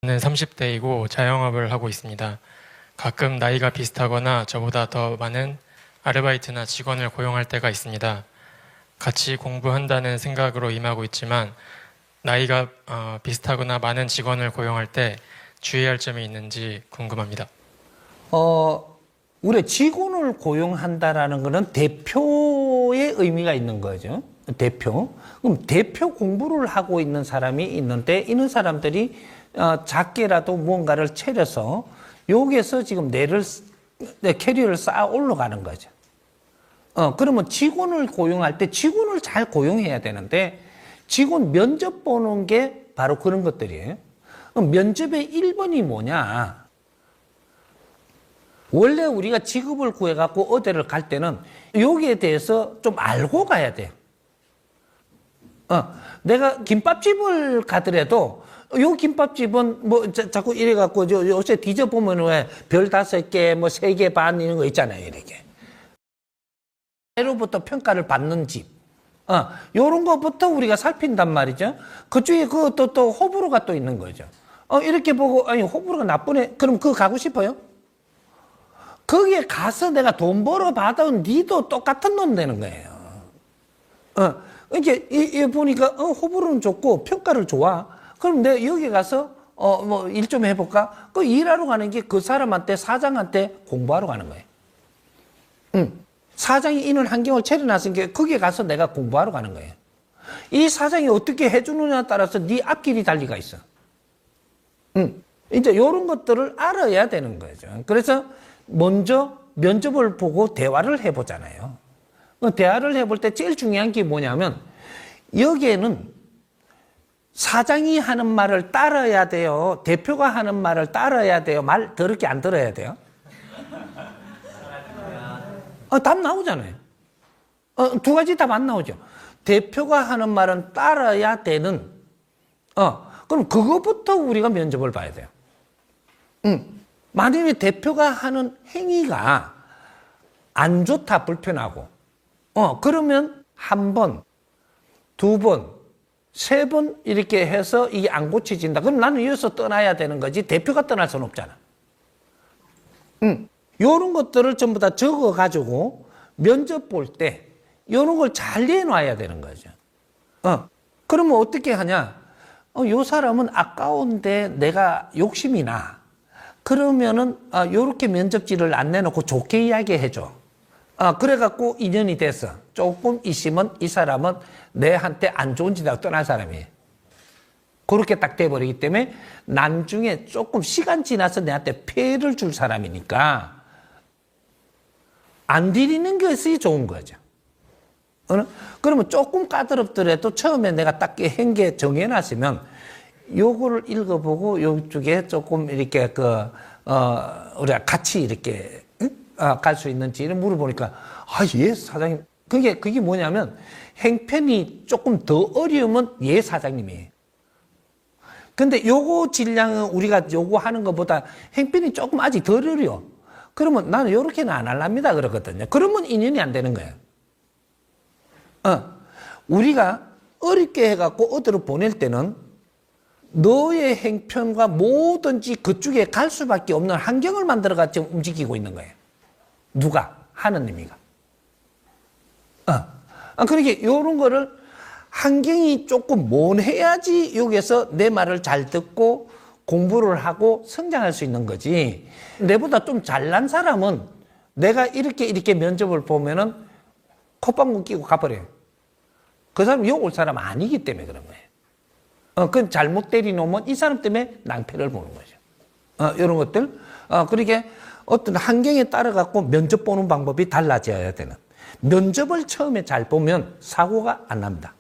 저는 30대이고 자영업을 하고 있습니다. 가끔 나이가 비슷하거나 저보다 더 많은 아르바이트나 직원을 고용할 때가 있습니다. 같이 공부한다는 생각으로 임하고 있지만 나이가 비슷하거나 많은 직원을 고용할 때 주의할 점이 있는지 궁금합니다. 우리 직원을 고용한다라는 것은 대표의 의미가 있는 거죠. 대표. 그럼 대표 공부를 하고 있는 사람이 있는데, 이런 사람들이 작게라도 무언가를 차려서 여기에서 지금 캐리어를 쌓아 올라가는 거죠. 그러면 직원을 고용할 때 직원을 잘 고용해야 되는데, 직원 면접 보는 게 바로 그런 것들이에요. 그럼 면접의 1번이 뭐냐? 원래 우리가 직업을 구해갖고 어디를 갈 때는 여기에 대해서 좀 알고 가야 돼요. 내가 김밥집을 가더라도 요 김밥집은 뭐 자꾸 이래갖고 요새 뒤져보면 왜 별 5개, 뭐 3개 반 이런 거 있잖아요, 이렇게. 로부터 평가를 받는 집. 요런 거부터 우리가 살핀단 말이죠. 그중에 또 호불호가 또 있는 거죠. 이렇게 보고, 아니, 호불호가 나쁘네. 그럼 그거 가고 싶어요? 거기에 가서 내가 돈 벌어 받아온 니도 똑같은 놈 되는 거예요. 이제 보니까 호불호는 좋고 평가를 좋아. 그럼 내가 여기 가서 뭐 일 좀 해볼까? 그 일하러 가는 게 그 사람한테, 사장한테 공부하러 가는 거예요. 사장이 이런 환경을 차려놨으니까 거기에 가서 내가 공부하러 가는 거예요. 이 사장이 어떻게 해주느냐에 따라서 네 앞길이 달리가 있어. 이제 이런 것들을 알아야 되는 거죠. 그래서 먼저 면접을 보고 대화를 해보잖아요. 대화를 해볼 때 제일 중요한 게 뭐냐면, 여기에는 사장이 하는 말을 따라야 돼요? 대표가 하는 말을 따라야 돼요? 말 더럽게 안 들어야 돼요? 답 나오잖아요. 두 가지 답 안 나오죠. 대표가 하는 말은 따라야 되는, 그럼 그거부터 우리가 면접을 봐야 돼요. 만약에 대표가 하는 행위가 안 좋다, 불편하고, 그러면 1번, 2번, 3번 이렇게 해서 이게 안 고쳐진다. 그럼 나는 여기서 떠나야 되는 거지. 대표가 떠날 수는 없잖아. 요런 것들을 전부 다 적어가지고 면접 볼 때 요런 걸 잘 내놔야 되는 거죠. 그러면 어떻게 하냐? 요 사람은 아까운데 내가 욕심이 나. 그러면은 요렇게 면접지를 안 내놓고 좋게 이야기해줘. 그래갖고 인연이 돼서 조금 있으면 이 사람은 내한테 안 좋은 짓 하고 떠날 사람이에요. 그렇게 딱 돼버리기 때문에 나중에 조금 시간 지나서 내한테 피해를 줄 사람이니까 안 들이는 것이 좋은 거죠. 그러면 조금 까다롭더라도 처음에 내가 딱 한개 정해놨으면 요거를 읽어보고 요쪽에 조금 이렇게 우리가 같이 이렇게 갈 수 있는지를 물어보니까, 예, 사장님. 그게 뭐냐면, 행편이 조금 더 어려우면 예, 사장님이에요. 근데 요거 질량은 우리가 요거 하는 것보다 행편이 조금 아직 덜 어려워. 그러면 나는 요렇게는 안 할랍니다. 그러거든요. 그러면 인연이 안 되는 거예요. 우리가 어렵게 해갖고 어디로 보낼 때는 너의 행편과 뭐든지 그쪽에 갈 수밖에 없는 환경을 만들어가 지금 움직이고 있는 거예요. 누가? 하느님이가. 그러니까 요런 거를 환경이 조금 mon해야지 여기서 내 말을 잘 듣고 공부를 하고 성장할 수 있는 거지. 내보다 좀 잘난 사람은 내가 이렇게 면접을 보면은 콧방귀 끼고 가버려요. 그 사람 욕 올 사람 아니기 때문에 그런 거예요. 그건 잘못 때리놓으면 이 사람 때문에 낭패를 보는 거죠. 이런 것들. 그러니까 어떤 환경에 따라 갖고 면접 보는 방법이 달라져야 되는. 면접을 처음에 잘 보면 사고가 안 납니다.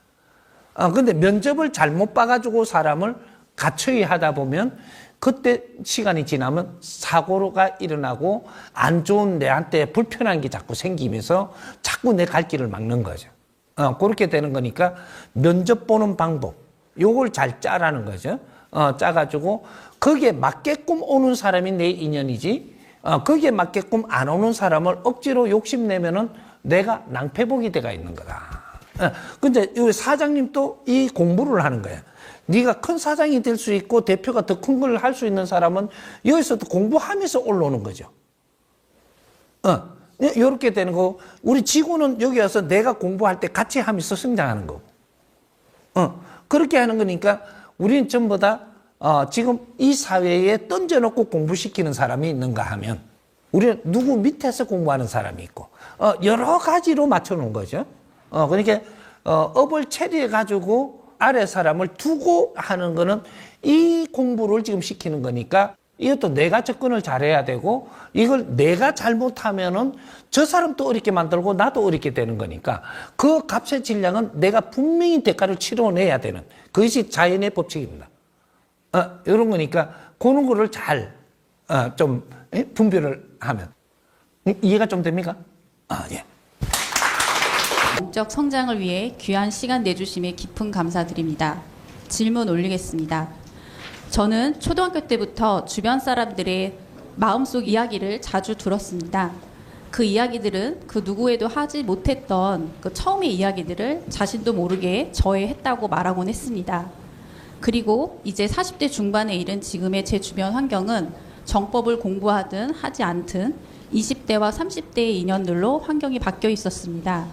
근데 면접을 잘못 봐가지고 사람을 가처이 하다 보면 그때 시간이 지나면 사고가 일어나고 안 좋은 내한테 불편한 게 자꾸 생기면서 자꾸 내 갈 길을 막는 거죠. 그렇게 되는 거니까 면접 보는 방법, 요걸 잘 짜라는 거죠. 짜가지고 거기에 맞게끔 오는 사람이 내 인연이지, 거기에 맞게끔 안 오는 사람을 억지로 욕심내면은 내가 낭패복이 돼가 있는 거다. 근데 이 사장님도 이 공부를 하는 거야. 네가 큰 사장이 될 수 있고 대표가 더 큰 걸 할 수 있는 사람은 여기서도 공부하면서 올라오는 거죠. 이렇게 되는 거고, 우리 직원은 여기 와서 내가 공부할 때 같이 하면서 성장하는 거고. 그렇게 하는 거니까 우리는 전부 다 지금 이 사회에 던져놓고 공부시키는 사람이 있는가 하면 우리는 누구 밑에서 공부하는 사람이 있고 여러 가지로 맞춰놓은 거죠. 그러니까 업을 체리해 가지고 아래 사람을 두고 하는 거는 이 공부를 지금 시키는 거니까 이것도 내가 접근을 잘해야 되고 이걸 내가 잘못하면은 저 사람도 어렵게 만들고 나도 어렵게 되는 거니까 그 값의 질량은 내가 분명히 대가를 치러내야 되는 그것이 자연의 법칙입니다. 이런 거니까 그런 거를 잘 좀 분별을 하면 이해가 좀 됩니까? 예. 영적 성장을 위해 귀한 시간 내주심에 깊은 감사드립니다. 질문 올리겠습니다. 저는 초등학교 때부터 주변 사람들의 마음속 이야기를 자주 들었습니다. 그 이야기들은 그 누구에도 하지 못했던 그 처음의 이야기들을 자신도 모르게 저에 했다고 말하곤 했습니다. 그리고 이제 40대 중반에 이른 지금의 제 주변 환경은 정법을 공부하든 하지 않든 20대와 30대의 인연들로 환경이 바뀌어 있었습니다.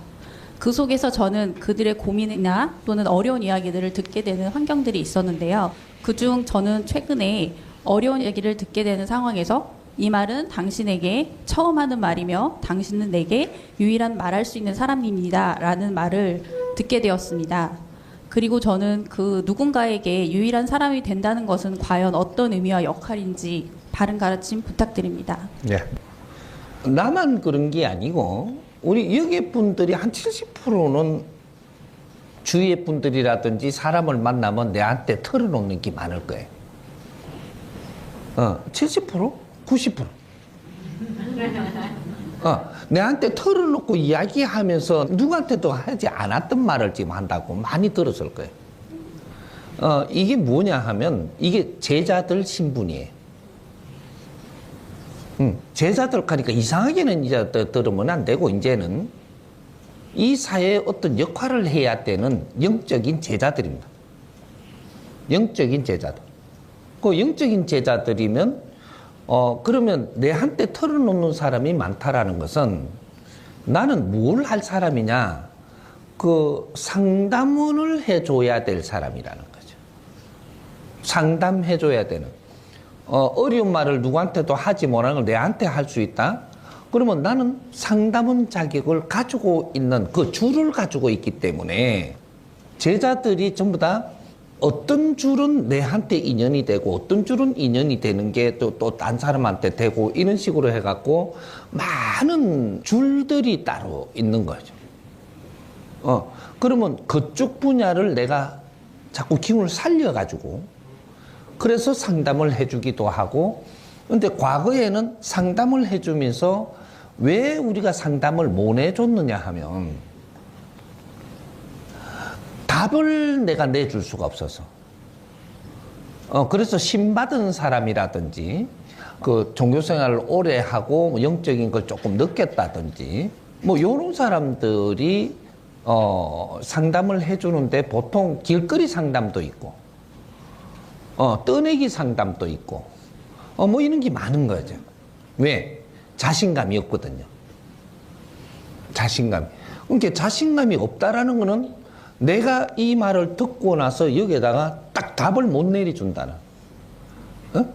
그 속에서 저는 그들의 고민이나 또는 어려운 이야기들을 듣게 되는 환경들이 있었는데요. 그중 저는 최근에 어려운 얘기를 듣게 되는 상황에서 이 말은 당신에게 처음 하는 말이며 당신은 내게 유일한 말할 수 있는 사람입니다 라는 말을 듣게 되었습니다. 그리고 저는 그 누군가에게 유일한 사람이 된다는 것은 과연 어떤 의미와 역할인지 바른 가르침 부탁드립니다. 네. 나만 그런 게 아니고 우리 여기 분들이 한 70%는 주위의 분들이라든지 사람을 만나면 내한테 털어놓는 게 많을 거예요. 70%? 90%? 내한테 털어놓고 이야기하면서 누구한테도 하지 않았던 말을 지금 한다고 많이 들었을 거예요. 이게 뭐냐 하면 이게 제자들 신분이에요. 제자들 하니까 이상하게는 이제 들으면 안 되고 이제는 이 사회에 어떤 역할을 해야 되는 영적인 제자들입니다. 영적인 제자들. 그 영적인 제자들이면 그러면 내한테 털어놓는 사람이 많다라는 것은 나는 뭘 할 사람이냐? 그 상담원을 해줘야 될 사람이라는 거죠. 상담해줘야 되는. 어려운 말을 누구한테도 하지 못하는 걸 내한테 할 수 있다? 그러면 나는 상담원 자격을 가지고 있는 그 줄을 가지고 있기 때문에 제자들이 전부 다 어떤 줄은 내한테 인연이 되고 어떤 줄은 인연이 되는 게 또 딴 사람한테 되고 이런 식으로 해갖고 많은 줄들이 따로 있는 거죠. 그러면 그쪽 분야를 내가 자꾸 기운을 살려가지고 그래서 상담을 해주기도 하고 근데 과거에는 상담을 해주면서 왜 우리가 상담을 못 해줬느냐 하면 답을 내가 내줄 수가 없어서 그래서 신받은 사람이라든지 그 종교생활을 오래 하고 뭐 영적인 걸 조금 느꼈다든지 뭐 이런 사람들이 상담을 해주는데 보통 길거리 상담도 있고 떠내기 상담도 있고 뭐 이런 게 많은 거죠. 왜? 자신감이 없거든요. 자신감이. 그러니까 자신감이 없다라는 거는 내가 이 말을 듣고 나서 여기에다가 딱 답을 못 내려준다는.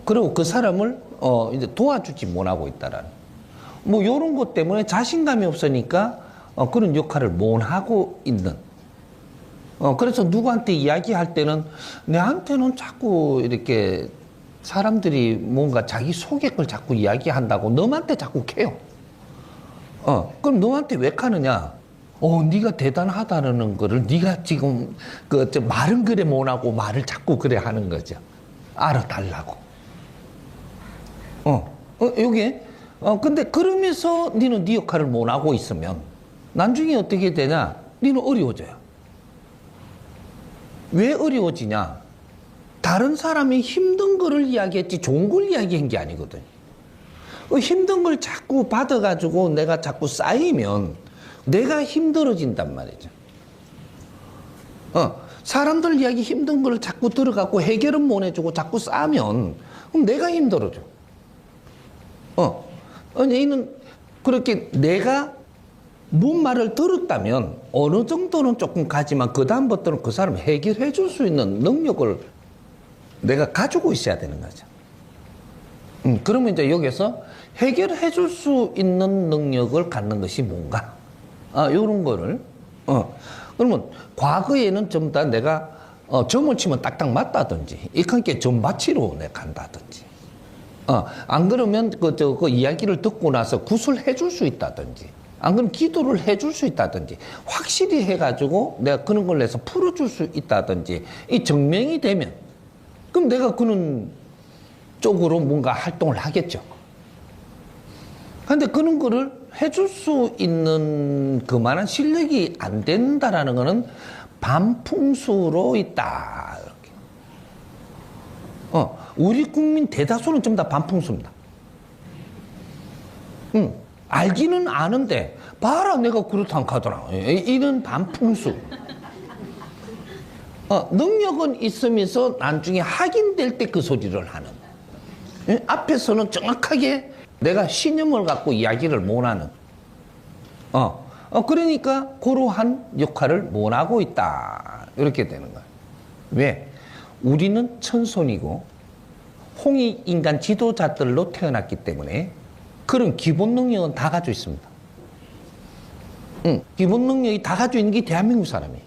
그리고 그 사람을 이제 도와주지 못하고 있다라는. 뭐 이런 것 때문에 자신감이 없으니까 그런 역할을 못 하고 있는. 그래서 누구한테 이야기할 때는 내한테는 자꾸 이렇게 사람들이 뭔가 자기 속의 걸 자꾸 이야기한다고 너한테 자꾸 캐요. 그럼 너한테 왜 카느냐? 네가 대단하다는 거를 네가 지금 말은 그래 못하고 말을 자꾸 그래 하는 거죠. 알아달라고. 요게 근데 그러면서 너는 네 역할을 못하고 있으면 나중에 어떻게 되냐? 너는 어려워져요. 왜 어려워지냐? 다른 사람이 힘든 거를 이야기했지 좋은 걸 이야기한 게 아니거든. 힘든 걸 자꾸 받아가지고 내가 자꾸 쌓이면 내가 힘들어진단 말이죠. 사람들 이야기 힘든 걸 자꾸 들어갖고 해결은 못 해주고 자꾸 싸면 그럼 내가 힘들어져. 얘는 그렇게 내가 뭔 말을 들었다면 어느 정도는 조금 가지만 그 다음부터는 그 사람 해결해 줄 수 있는 능력을 내가 가지고 있어야 되는 거죠. 그러면 이제 여기서 해결해 줄 수 있는 능력을 갖는 것이 뭔가? 요런 거를, 그러면 과거에는 전부 다 내가, 점을 치면 딱딱 맞다든지, 이렇게 점 맞히러 내가 간다든지, 안 그러면 그 이야기를 듣고 나서 구슬해 줄 수 있다든지, 안 그러면 기도를 해 줄 수 있다든지, 확실히 해가지고 내가 그런 걸 내서 풀어줄 수 있다든지, 이 증명이 되면, 그럼 내가 그런 쪽으로 뭔가 활동을 하겠죠. 근데 그런 거를 해줄 수 있는 그만한 실력이 안 된다라는 거는 반풍수로 있다. 이렇게. 우리 국민 대다수는 전부 다 반풍수입니다. 알기는 아는데, 봐라, 내가 그렇다 하더라. 이런 반풍수. 능력은 있으면서 나중에 확인될 때 그 소리를 하는. 앞에서는 정확하게 내가 신념을 갖고 이야기를 못하는. 그러니까 그러한 역할을 못하고 있다. 이렇게 되는 거예요. 왜? 우리는 천손이고 홍익인간 지도자들로 태어났기 때문에 그런 기본 능력은 다 가지고 있습니다. 기본 능력이 다 가지고 있는 게 대한민국 사람이에요.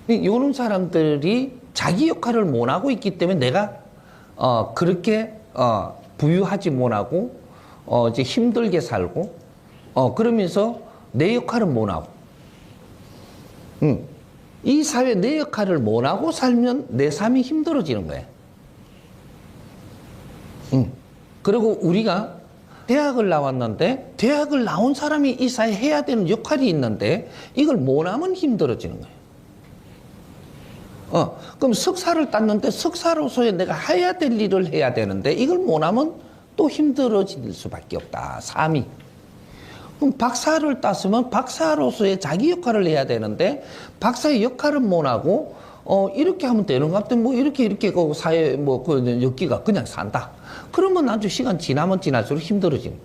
이런 사람들이 자기 역할을 못하고 있기 때문에 내가 그렇게 부유하지 못하고 이제 힘들게 살고 그러면서 내 역할은 못하고 이 사회 내 역할을 못하고 살면 내 삶이 힘들어지는 거예요. 그리고 우리가 대학을 나왔는데 대학을 나온 사람이 이 사회에 해야 되는 역할이 있는데 이걸 못하면 힘들어지는 거예요. 그럼 석사를 땄는데 석사로서의 내가 해야 될 일을 해야 되는데 이걸 못하면 또 힘들어질 수밖에 없다. 삶이. 그럼 박사를 땄으면 박사로서의 자기 역할을 해야 되는데 박사의 역할은 못하고 이렇게 하면 되는 것 같아. 뭐 이렇게 그 사회 그 엮기가 그냥 산다. 그러면 아주 시간 지나면 지날수록 힘들어지는.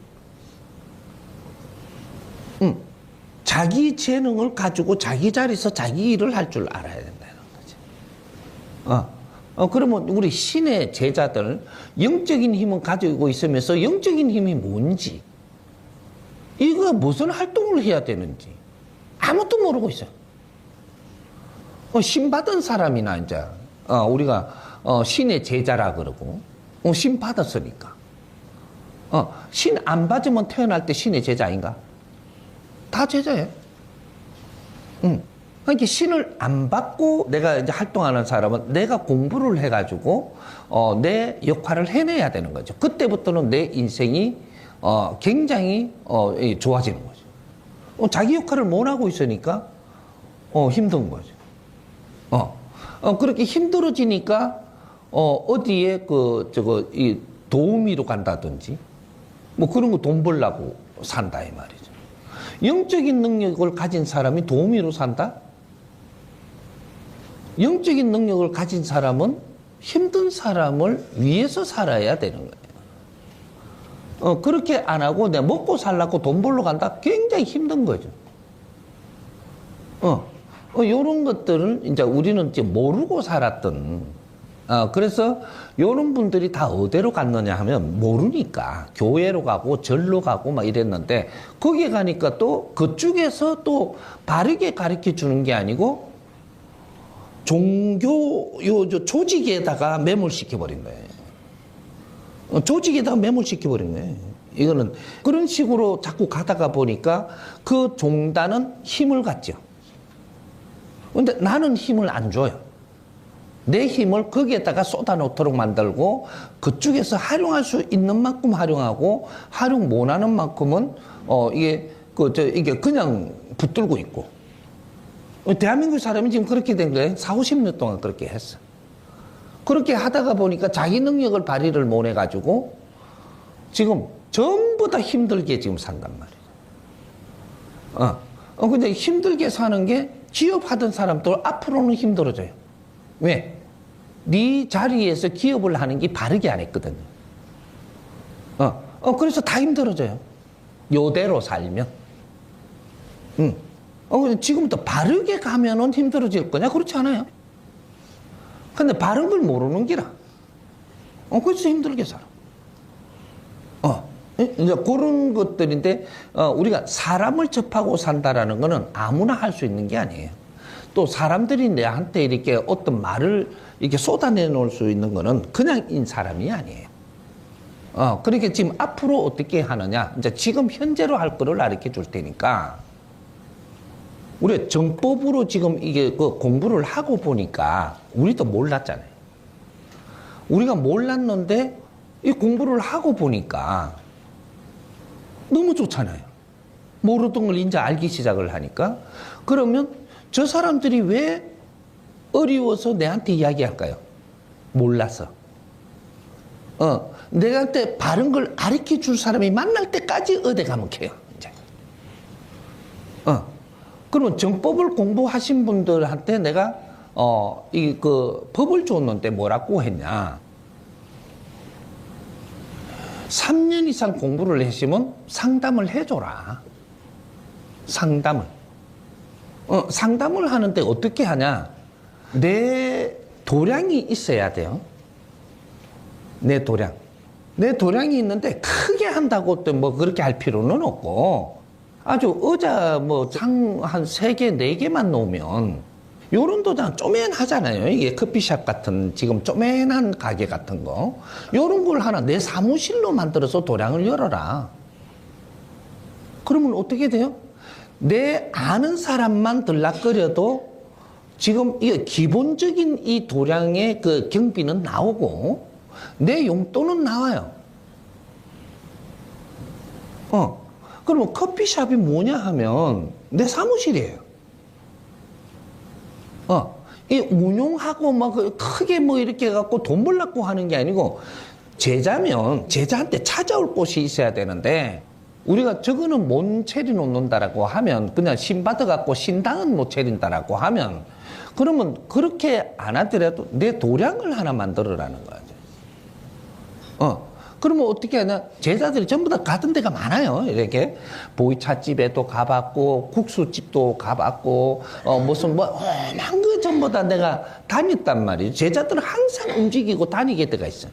자기 재능을 가지고 자기 자리에서 자기 일을 할 줄 알아야 된다는 거지. 그러면 우리 신의 제자들 영적인 힘을 가지고 있으면서 영적인 힘이 뭔지 이거 무슨 활동을 해야 되는지 아무도 모르고 있어요. 신 받은 사람이나 이제 우리가 신의 제자라 그러고 신 받았으니까 신 안 받으면 태어날 때 신의 제자 아닌가? 다 제자예요. 그러니까 신을 안 받고 내가 이제 활동하는 사람은 내가 공부를 해가지고 내 역할을 해내야 되는 거죠. 그때부터는 내 인생이 굉장히 좋아지는 거죠. 자기 역할을 못 하고 있으니까 힘든 거죠. 그렇게 힘들어지니까 어디에 이 도우미로 간다든지 뭐 그런 거 돈 벌려고 산다 이 말이죠. 영적인 능력을 가진 사람이 도우미로 산다? 영적인 능력을 가진 사람은 힘든 사람을 위해서 살아야 되는 거예요. 그렇게 안 하고 내가 먹고 살려고 돈 벌러 간다? 굉장히 힘든 거죠. 요런 것들을 이제 우리는 이제 모르고 살았던, 그래서 요런 분들이 다 어디로 갔느냐 하면 모르니까 교회로 가고 절로 가고 막 이랬는데 거기에 가니까 또 그쪽에서 또 바르게 가르쳐 주는 게 아니고 종교 조직에다가 매몰시켜 버린 거예요. 조직에다가 매몰시켜 버린 거예요. 이거는 그런 식으로 자꾸 가다가 보니까 그 종단은 힘을 갖죠. 근데 나는 힘을 안 줘요. 내 힘을 거기에다가 쏟아놓도록 만들고 그쪽에서 활용할 수 있는 만큼 활용하고 활용 못하는 만큼은 이게 그냥 붙들고 있고. 대한민국 사람이 지금 그렇게 된 거예요. 40-50년 동안 그렇게 했어. 그렇게 하다가 보니까 자기 능력을 발휘를 못 해가지고 지금 전부 다 힘들게 지금 산단 말이에요. 근데 힘들게 사는 게 기업하던 사람도 앞으로는 힘들어져요. 왜? 네 자리에서 기업을 하는 게 바르게 안 했거든요. 그래서 다 힘들어져요. 요대로 살면. 근데 지금부터 바르게 가면은 힘들어질 거냐? 그렇지 않아요. 근데 바른 걸 모르는 기라. 그래서 힘들게 살아. 이제 그런 것들인데, 우리가 사람을 접하고 산다라는 거는 아무나 할 수 있는 게 아니에요. 또 사람들이 내한테 이렇게 어떤 말을 이렇게 쏟아내 놓을 수 있는 거는 그냥 인 사람이 아니에요. 그러니까 지금 앞으로 어떻게 하느냐, 이제 지금 현재로 할 거를 가르쳐 줄 테니까, 우리가 정법으로 지금 이게 그 공부를 하고 보니까 우리도 몰랐잖아요. 우리가 몰랐는데 이 공부를 하고 보니까 너무 좋잖아요. 모르던 걸 이제 알기 시작을 하니까. 그러면 저 사람들이 왜 어려워서 내한테 이야기할까요? 몰라서. 내한테 바른 걸 가르쳐 줄 사람이 만날 때까지 어디 가면 캐요. 이제. 그러면 정법을 공부하신 분들한테 내가 그 법을 줬는데 뭐라고 했냐? 3년 이상 공부를 했으면 상담을 해줘라. 상담을. 상담을 하는데 어떻게 하냐? 내 도량이 있어야 돼요. 내 도량. 내 도량이 있는데 크게 한다고 또 뭐 그렇게 할 필요는 없고, 아주 의자 뭐 상 한 3개, 4개만 놓으면 요런 도장 쪼맨하잖아요. 이게 커피숍 같은 지금 쪼맨한 가게 같은 거. 요런 걸 하나 내 사무실로 만들어서 도량을 열어라. 그러면 어떻게 돼요? 내 아는 사람만 들락거려도 지금 이 기본적인 이 도량의 그 경비는 나오고 내 용돈은 나와요. 그러면 커피숍이 뭐냐 하면 내 사무실이에요. 이 운용하고 막 크게 뭐 이렇게 해갖고 돈 벌려고 하는 게 아니고, 제자면 제자한테 찾아올 곳이 있어야 되는데, 우리가 저거는 못 차려놓는다라고 하면, 그냥 신 받아갖고 신당은 못 차린다라고 하면, 그러면 그렇게 안 하더라도 내 도량을 하나 만들어라는 거죠. 그러면 어떻게 하냐? 제자들이 전부 다 가던 데가 많아요. 이렇게 보이차집에도 가봤고, 국수집도 가봤고, 무슨 뭐 한 거 전부 다 내가 다녔단 말이에요. 제자들은 항상 움직이고 다니게 데가 있어요.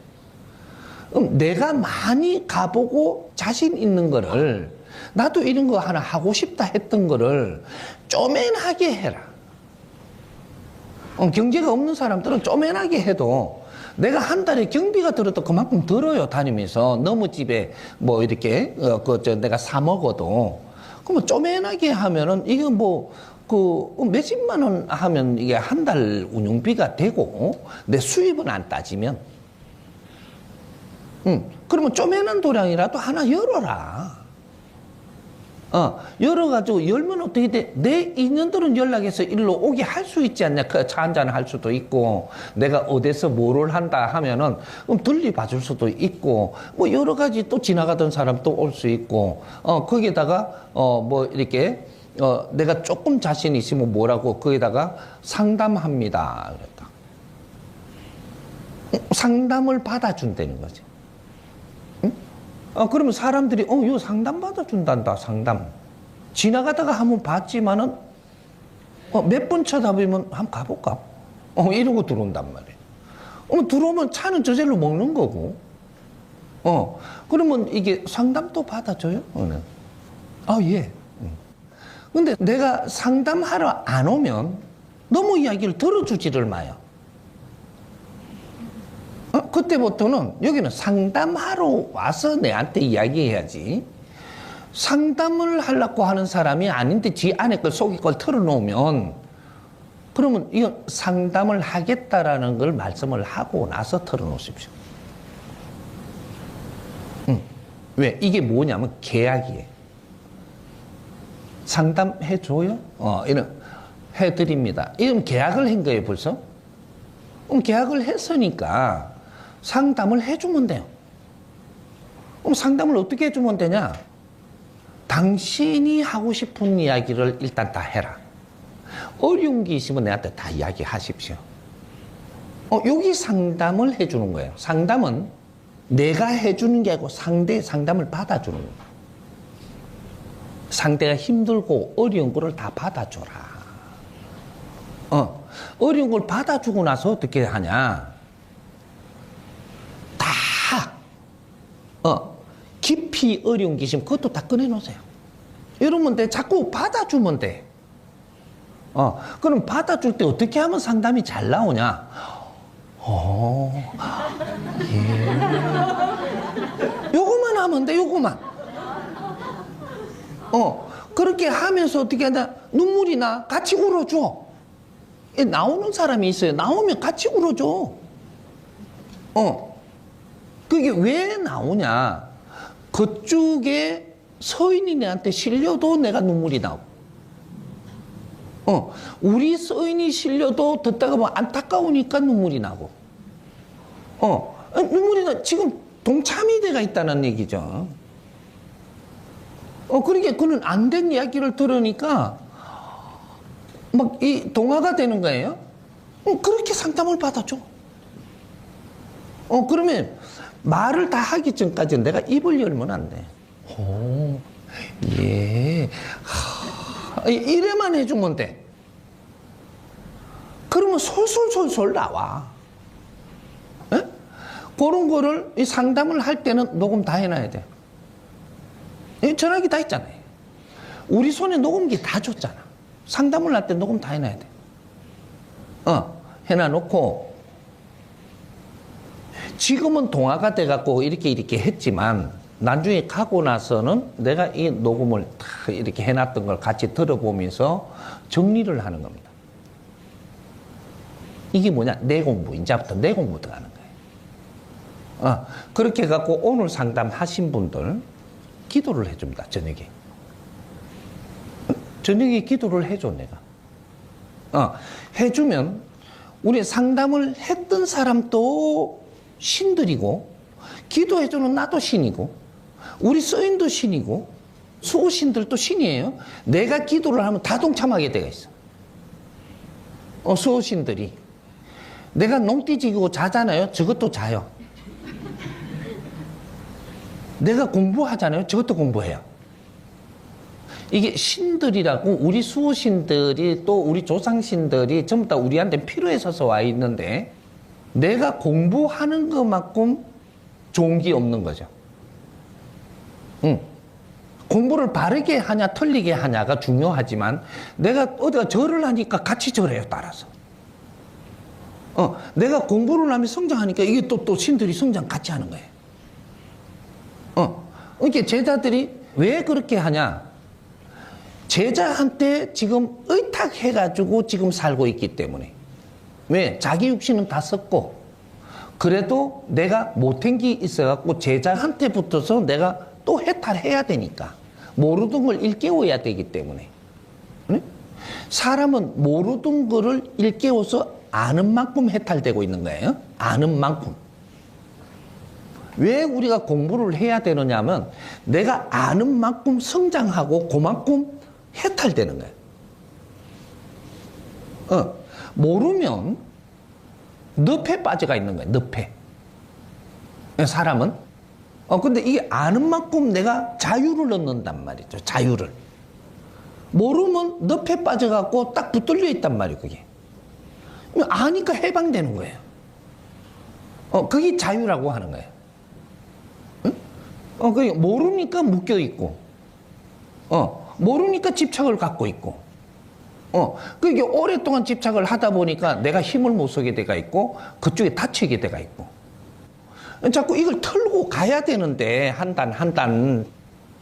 내가 많이 가보고 자신 있는 거를, 나도 이런 거 하나 하고 싶다 했던 거를 쪼맨하게 해라. 경제가 없는 사람들은 쪼맨하게 해도 내가 한 달에 경비가 들어도 그만큼 들어요. 다니면서 너무 집에 뭐 이렇게 내가 사 먹어도, 그러면 쪼맨하게 하면은 이게 뭐 몇십만 원 하면 이게 한 달 운영비가 되고 내 수입은 안 따지면, 그러면 쪼맨한 도량이라도 하나 열어라. 열어가지고 열면 어떻게 돼? 내 인연들은 연락해서 일로 오게 할 수 있지 않냐? 그 차 한잔 할 수도 있고, 내가 어디서 뭐를 한다 하면은, 들리 봐줄 수도 있고, 뭐 여러 가지 또 지나가던 사람도 올 수 있고, 거기에다가, 뭐 이렇게, 내가 조금 자신 있으면 뭐라고, 거기다가 상담합니다. 그랬다. 상담을 받아준다는 거지. 그러면 사람들이, 요 상담 받아준단다, 상담. 지나가다가 한번 봤지만은, 몇 번 쳐다보면 한번 가볼까? 이러고 들어온단 말이에요. 들어오면 차는 저절로 먹는 거고, 그러면 이게 상담도 받아줘요? 예. 근데 내가 상담하러 안 오면 너무 이야기를 들어주지를 마요. 그때부터는 여기는 상담하러 와서 내한테 이야기해야지, 상담을 하려고 하는 사람이 아닌데 지 안에 걸 속에 걸 털어놓으면, 그러면 이건 상담을 하겠다라는 걸 말씀을 하고 나서 털어놓으십시오. 왜? 이게 뭐냐면 계약이에요. 상담해줘요? 이런 해드립니다. 이런 계약을 한 거예요, 벌써? 계약을 했으니까 상담을 해주면 돼요. 그럼 상담을 어떻게 해주면 되냐? 당신이 하고 싶은 이야기를 일단 다 해라. 어려운 게 있으면 내한테 다 이야기하십시오. 여기 상담을 해주는 거예요. 상담은 내가 해주는 게 아니고 상대의 상담을 받아주는 거예요. 상대가 힘들고 어려운 거를 다 받아줘라. 어려운 걸 받아주고 나서 어떻게 하냐. 다, 깊이 어려운 게 있으면 그것도 다 꺼내놓으세요. 이러면 돼. 자꾸 받아주면 돼. 그럼 받아줄 때 어떻게 하면 상담이 잘 나오냐? 예. 요거만 하면 돼, 요거만. 그렇게 하면서 어떻게 하냐? 눈물이 나. 같이 울어줘. 나오는 사람이 있어요. 나오면 같이 울어줘. 그게 왜 나오냐? 그쪽에 서인이 내한테 실려도 내가 눈물이 나오고, 우리 서인이 실려도 듣다가 보면 안타까우니까 눈물이 나고, 눈물이 나. 지금 동참이 돼가 있다는 얘기죠. 그러니까 그는 안 된 이야기를 들으니까 막 이 동화가 되는 거예요. 그렇게 상담을 받아줘. 그러면 말을 다 하기 전까지 내가 입을 열면 안 돼. 예. 이래만 해주면 돼. 그러면 솔솔솔솔 나와. 에? 그런 거를 이 상담을 할 때는 녹음 다 해놔야 돼. 전화기 다 있잖아요. 우리 손에 녹음기 다 줬잖아. 상담을 할 때 녹음 다 해놔야 돼. 해놔놓고, 지금은 동화가 돼갖고 이렇게 했지만, 나중에 가고 나서는 내가 이 녹음을 다 이렇게 해놨던 걸 같이 들어보면서 정리를 하는 겁니다. 이게 뭐냐? 내 공부. 이제부터 내 공부 들어가는 거예요. 그렇게 해갖고 오늘 상담하신 분들 기도를 해줍니다. 저녁에. 저녁에 기도를 해줘, 내가. 해주면 우리 상담을 했던 사람도 신들이고, 기도해주는 나도 신이고, 우리 서인도 신이고, 수호신들도 신이에요. 내가 기도를 하면 다 동참하게 되어 있어. 수호신들이. 내가 농띠지고 자잖아요. 저것도 자요. 내가 공부하잖아요. 저것도 공부해요. 이게 신들이라고, 우리 수호신들이 또 우리 조상신들이 전부 다 우리한테 필요해서 와 있는데, 내가 공부하는 것만큼 좋은 게 없는 거죠. 공부를 바르게 하냐 틀리게 하냐가 중요하지만, 내가 어디가 절을 하니까 같이 절해요. 따라서. 내가 공부를 하면 성장하니까 이게 또 신들이 성장 같이 하는 거예요. 이렇게 제자들이 왜 그렇게 하냐? 제자한테 지금 의탁해가지고 지금 살고 있기 때문에. 왜? 자기 육신은 다 썼고, 그래도 내가 못한 게 있어갖고 제자한테 붙어서 내가 또 해탈해야 되니까. 모르던 걸 일깨워야 되기 때문에. 네? 사람은 모르던 거를 일깨워서 아는 만큼 해탈되고 있는 거예요. 아는 만큼. 왜 우리가 공부를 해야 되느냐면, 내가 아는 만큼 성장하고 그만큼 해탈되는 거예요. 모르면 늪에 빠져가 있는 거예요. 늪에. 사람은. 근데 이게 아는 만큼 내가 자유를 얻는단 말이죠. 자유를. 모르면 늪에 빠져갖고 딱 붙들려 있단 말이에요. 그게. 아니까 해방되는 거예요. 그게 자유라고 하는 거예요. 그게 모르니까 묶여있고, 모르니까 집착을 갖고 있고, 그게 오랫동안 집착을 하다 보니까 내가 힘을 못 쓰게 돼가 있고, 그쪽에 다치게 돼가 있고, 자꾸 이걸 털고 가야 되는데, 한 단, 한 단.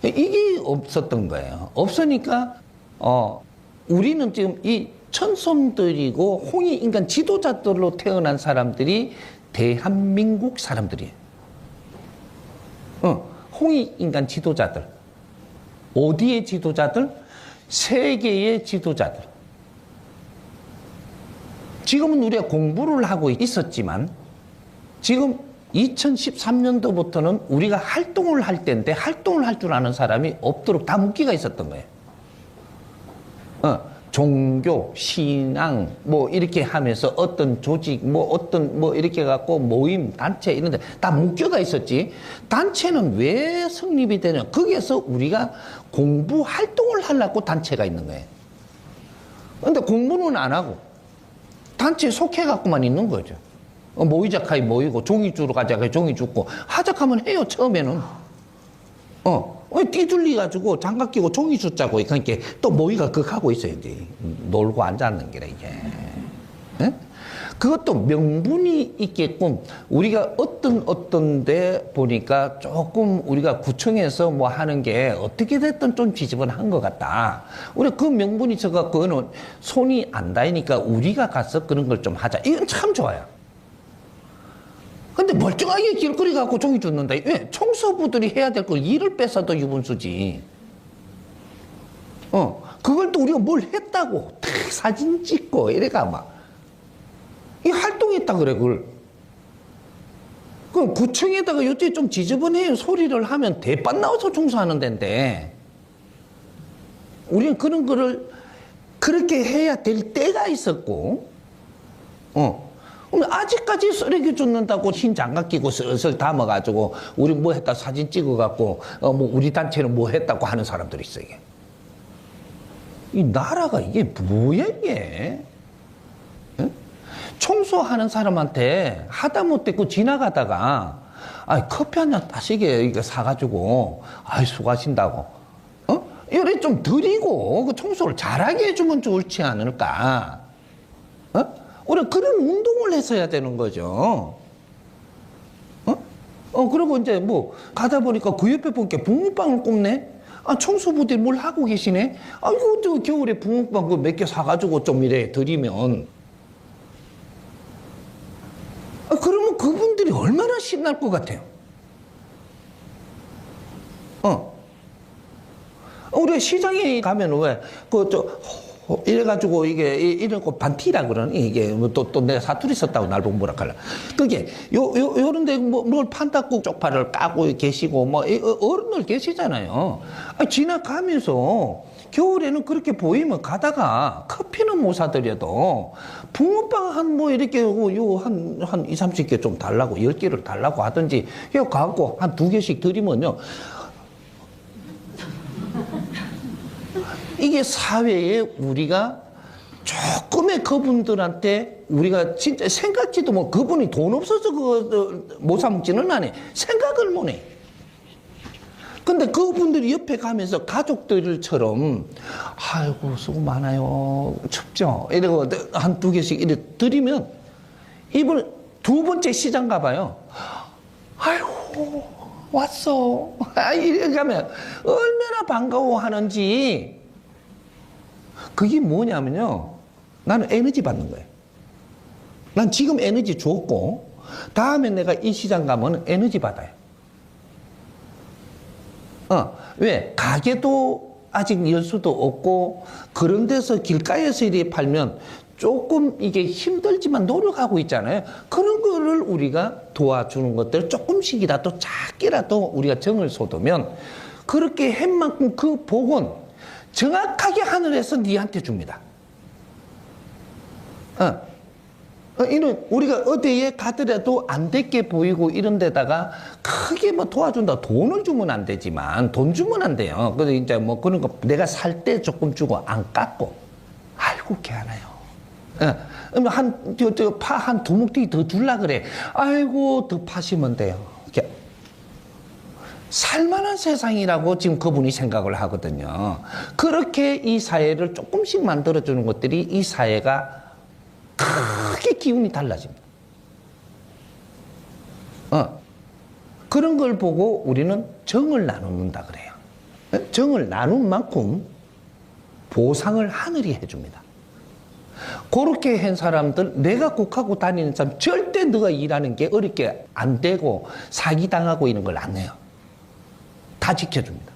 이게 없었던 거예요. 없으니까, 우리는 지금 이 천손들이고 홍익인간 지도자들로 태어난 사람들이 대한민국 사람들이에요. 홍익인간 지도자들. 어디의 지도자들? 세계의 지도자들. 지금은 우리가 공부를 하고 있었지만, 지금 2013년도부터는 우리가 활동을 할 때인데 활동을 할 줄 아는 사람이 없도록 다 묶기가 있었던 거예요. 종교, 신앙, 뭐 이렇게 하면서 어떤 조직, 뭐 어떤 뭐 이렇게 갖고 모임, 단체 이런 데 다 묶여가 있었지. 단체는 왜 성립이 되냐? 거기에서 우리가 공부 활동을 하려고 단체가 있는 거예요. 근데 공부는 안 하고 단체에 속해갖고만 있는 거죠. 모이자카이 모이고 종이 주러 가자카이 종이 줍고 하자카면 해요. 처음에는 띠둘리 가지고 장갑 끼고 종이 줬자고 그러니까 또 모이가 그거 하고 있어요. 이제 놀고 앉았는 게라 이게. 네? 그것도 명분이 있겠군. 우리가 어떤 데 보니까 조금 우리가 구청에서 뭐 하는 게 어떻게 됐든 좀 지저분한 것 같다. 우리 그 명분이 있어가 그거는 손이 안 닿으니까 우리가 가서 그런 걸 좀 하자. 이건 참 좋아요. 근데 멀쩡하게 길거리 갖고 종이 줬는다. 왜? 청소부들이 해야 될 걸 일을 뺏어도 유분수지. 그걸 또 우리가 뭘 했다고 탁 사진 찍고 이래가 막 이 활동했다 그래 그걸. 그럼 구청에다가 요새 좀 지저분해요 소리를 하면 대판 나와서 청소하는 데인데 우리는 그런 거를 그렇게 해야 될 때가 있었고 아직까지 쓰레기 줍는다고 흰 장갑 끼고 슬슬 담아가지고 우리 뭐 했다 사진 찍어갖고 뭐 우리 단체는 뭐 했다고 하는 사람들이 있어 이게. 이 나라가 이게 뭐야 이게? 응? 청소하는 사람한테 하다못해 그 지나가다가 커피 한 잔 따시게 이거 사가지고 수고하신다고 이래 좀 드리고 그 청소를 잘하게 해주면 좋지 않을까? 우리 그런 운동을 했어야 되는 거죠. 그리고 이제 뭐 가다 보니까 그 옆에 보니까 붕어빵을 꼽네. 청소부들이 뭘 하고 계시네. 이거 저 겨울에 붕어빵 몇 개 사가지고 좀 이래 드리면. 그러면 그분들이 얼마나 신날 것 같아요. 우리 시장에 가면 왜 이래가지고 이게 이래고 반티라 그러니 이게 또 내가 사투리 썼다고 날 보고 뭐라 할라. 그게 요런데 뭘 판다고 쪽파를 까고 계시고 뭐 어른들 계시잖아요. 지나가면서 겨울에는 그렇게 보이면 가다가 커피는 못 사드려도 붕어빵 한 뭐 이렇게 한 2, 30개 좀 달라고 10개를 달라고 하든지 이거 갖고 한 2개씩 드리면요. 이게 사회에 우리가 조금의 그분들한테 우리가 진짜 생각지도 뭐 그분이 돈 없어서 그거 못 사먹지는 않아. 생각을 못 해. 근데 그분들이 옆에 가면서 가족들처럼 아이고 수고 많아요. 춥죠? 이러고 한 2개씩 이렇게 드리면 이분 2번째 시장 가봐요. 아이고 왔어. 이렇게 하면 얼마나 반가워하는지. 그게 뭐냐면요. 나는 에너지 받는 거예요. 난 지금 에너지 줬고 다음에 내가 이 시장 가면 에너지 받아요. 왜? 가게도 아직 열 수도 없고 그런 데서 길가에서 이렇게 팔면 조금 이게 힘들지만 노력하고 있잖아요. 그런 거를 우리가 도와주는 것들 조금씩이라도 작게라도 우리가 정을 쏟으면 그렇게 한 만큼 그 복은 정확하게 하늘에서 니한테 줍니다. 이는 우리가 어디에 가더라도 안 됐게 보이고 이런 데다가 크게 뭐 도와준다. 돈을 주면 안 되지만 돈 주면 안 돼요. 그래서 이제 뭐 그런 거 내가 살 때 조금 주고 안 깎고. 아이고 개하나요. 파 한 2뭉텅이 더 줄라 그래. 아이고 더 파시면 돼요. 이렇게. 살만한 세상이라고 지금 그분이 생각을 하거든요. 그렇게 이 사회를 조금씩 만들어주는 것들이 이 사회가 크게 기운이 달라집니다. 그런 걸 보고 우리는 정을 나눈다 그래요. 정을 나눈 만큼 보상을 하늘이 해줍니다. 그렇게 한 사람들, 내가 곡하고 다니는 사람 절대 너가 일하는 게 어렵게 안 되고 사기당하고 이런 걸 안 해요. 다 지켜줍니다.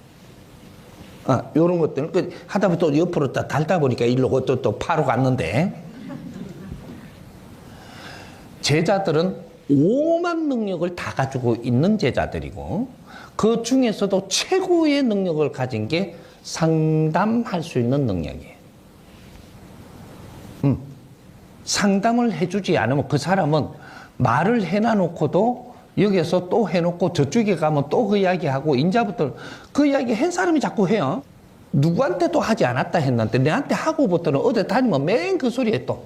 요런 것들은 하다 보면 또 옆으로 달다 보니까 일로 또 파로 갔는데 제자들은 오만 능력을 다 가지고 있는 제자들이고 그 중에서도 최고의 능력을 가진 게 상담할 수 있는 능력이에요. 상담을 해주지 않으면 그 사람은 말을 해놔놓고도 여기서 또 해놓고 저쪽에 가면 또 그 이야기하고 인자부터 그 이야기 한 사람이 자꾸 해요. 누구한테도 하지 않았다 했는데 내한테 하고부터는 어디 다니면 맨 그 소리에 또.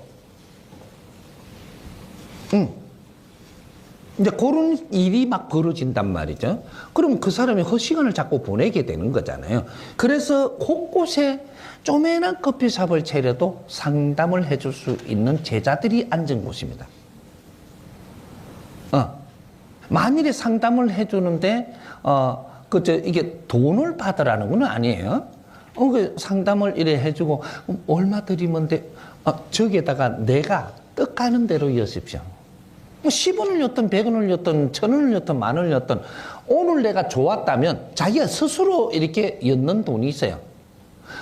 이제 그런 일이 막 벌어진단 말이죠. 그러면 그 사람이 시간을 자꾸 보내게 되는 거잖아요. 그래서 곳곳에 쪼매난 커피숍을 차려도 상담을 해줄 수 있는 제자들이 앉은 곳입니다. 만일에 상담을 해주는데, 이게 돈을 받으라는 건 아니에요. 상담을 이래 해주고, 얼마 드리면 돼? 저기에다가 내가 떡하는 대로 여십시오. 10원을 였든 100원을 였든 1000원을 였든 만원을 였든 오늘 내가 좋았다면 자기가 스스로 이렇게 였는 돈이 있어요.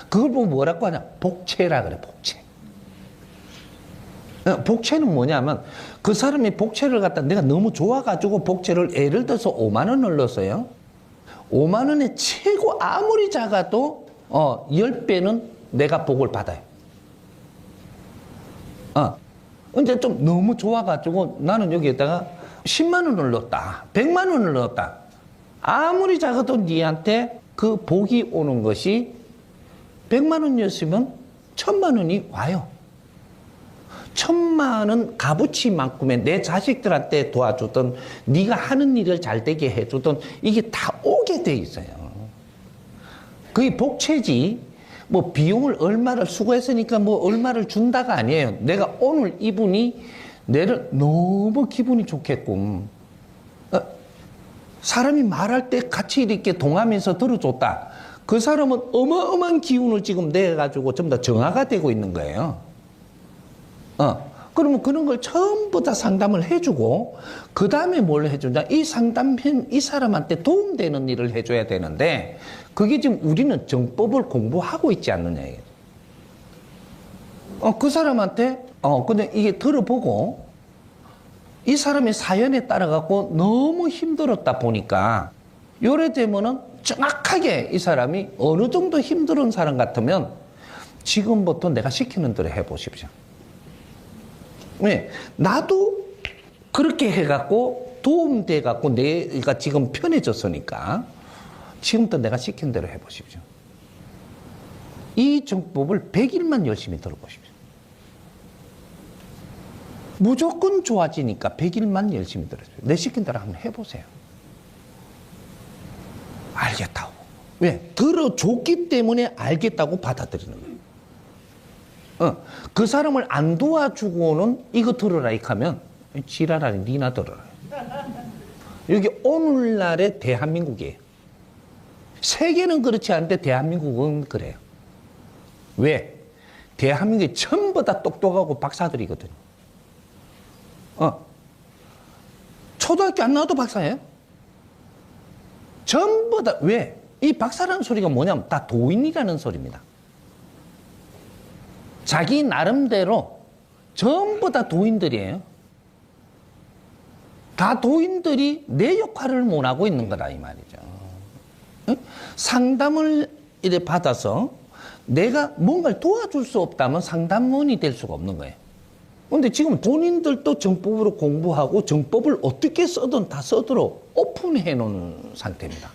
그걸 보고 뭐라고 하냐? 복채라 그래, 복채. 복채는 뭐냐면 그 사람이 복채를 갖다 내가 너무 좋아가지고 복채를 예를 들어서 5만 원을 넣었어요. 5만 원에 최고 아무리 작아도 10배는 내가 복을 받아요. 이제 좀 너무 좋아가지고 나는 여기에다가 10만 원을 넣었다. 100만 원을 넣었다. 아무리 작아도 니한테 그 복이 오는 것이 100만 원이었으면 1000만 원이 와요. 1000만 원 값어치만큼의 내 자식들한테 도와주던 네가 하는 일을 잘 되게 해주던 이게 다 오게 돼 있어요. 그게 복채지. 뭐 비용을 얼마를 수고했으니까 뭐 얼마를 준다가 아니에요. 내가 오늘 이분이 내를 너무 기분이 좋겠군. 사람이 말할 때 같이 이렇게 동하면서 들어줬다. 그 사람은 어마어마한 기운을 지금 내가지고 전부 다 정화가 되고 있는 거예요. 그러면 그런 걸 전부 다 상담을 해주고 그 다음에 뭘 해주냐? 이 상담한 이 사람한테 도움되는 일을 해줘야 되는데 그게 지금 우리는 정법을 공부하고 있지 않느냐. 그 사람한테 근데 이게 들어보고 이 사람의 사연에 따라갖고 너무 힘들었다 보니까 요래 되면은 정확하게 이 사람이 어느 정도 힘든 사람 같으면 지금부터 내가 시키는 대로 해보십시오. 왜? 나도 그렇게 해갖고 도움돼갖고 내가 지금 편해졌으니까 지금부터 내가 시킨 대로 해보십시오. 이 정법을 100일만 열심히 들어보십시오. 무조건 좋아지니까 100일만 열심히 들어보십시오. 내 시킨 대로 한번 해보세요. 알겠다고. 왜? 들어줬기 때문에 알겠다고 받아들이는 거예요. 그 사람을 안 도와주고는 이거 들어라 이렇게 하면 지랄하니 니나 들어라. 여기 오늘날의 대한민국이에요. 세계는 그렇지 않은데 대한민국은 그래요. 왜? 대한민국이 전부 다 똑똑하고 박사들이거든요. 초등학교 안 나와도 박사예요. 전부 다. 왜? 이 박사라는 소리가 뭐냐면 다 도인이라는 소리입니다. 자기 나름대로 전부 다 도인들이에요. 다 도인들이 내 역할을 못하고 있는 거다 이 말이죠. 상담을 이래 받아서 내가 뭔가를 도와줄 수 없다면 상담원이 될 수가 없는 거예요. 그런데 지금 본인들도 정법으로 공부하고 정법을 어떻게 써든 다 써도록 오픈해 놓은 상태입니다.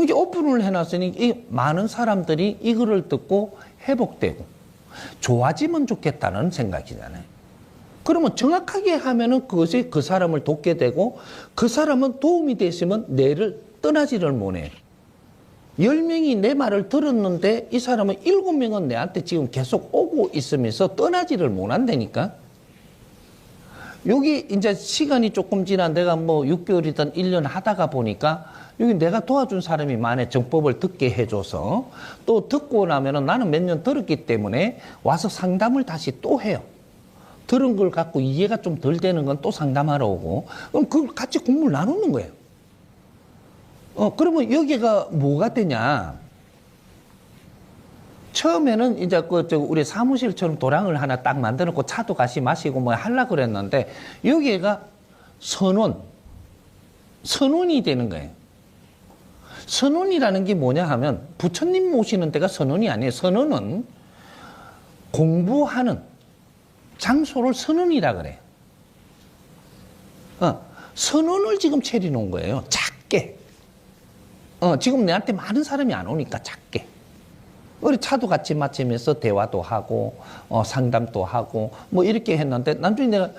이게 오픈을 해놨으니 이 많은 사람들이 이거를 듣고 회복되고 좋아지면 좋겠다는 생각이잖아요. 그러면 정확하게 하면은 그것이 그 사람을 돕게 되고 그 사람은 도움이 됐으면 내를 떠나지를 못해요. 10명이 내 말을 들었는데 이 사람은 7명은 내한테 지금 계속 오고 있으면서 떠나지를 못한다니까. 여기 이제 시간이 조금 지나 내가 뭐 6개월이든 1년 하다가 보니까 여기 내가 도와준 사람이 만에 정법을 듣게 해줘서 또 듣고 나면은 나는 몇 년 들었기 때문에 와서 상담을 다시 또 해요. 들은 걸 갖고 이해가 좀 덜 되는 건 또 상담하러 오고 그럼 그걸 같이 공부를 나누는 거예요. 그러면 여기가 뭐가 되냐? 처음에는 이제 우리 사무실처럼 도량을 하나 딱 만들어 놓고 차도 같이 마시고 뭐 하려고 그랬는데 여기가 선원이 되는 거예요. 선원이라는 게 뭐냐 하면 부처님 모시는 데가 선원이 아니에요. 선원은 공부하는 장소를 선원이라 그래요. 선원을 지금 차려놓은 거예요. 작게. 지금 내한테 많은 사람이 안 오니까 작게. 우리 차도 같이 마치면서 대화도 하고, 상담도 하고, 뭐 이렇게 했는데, 나중에 내가,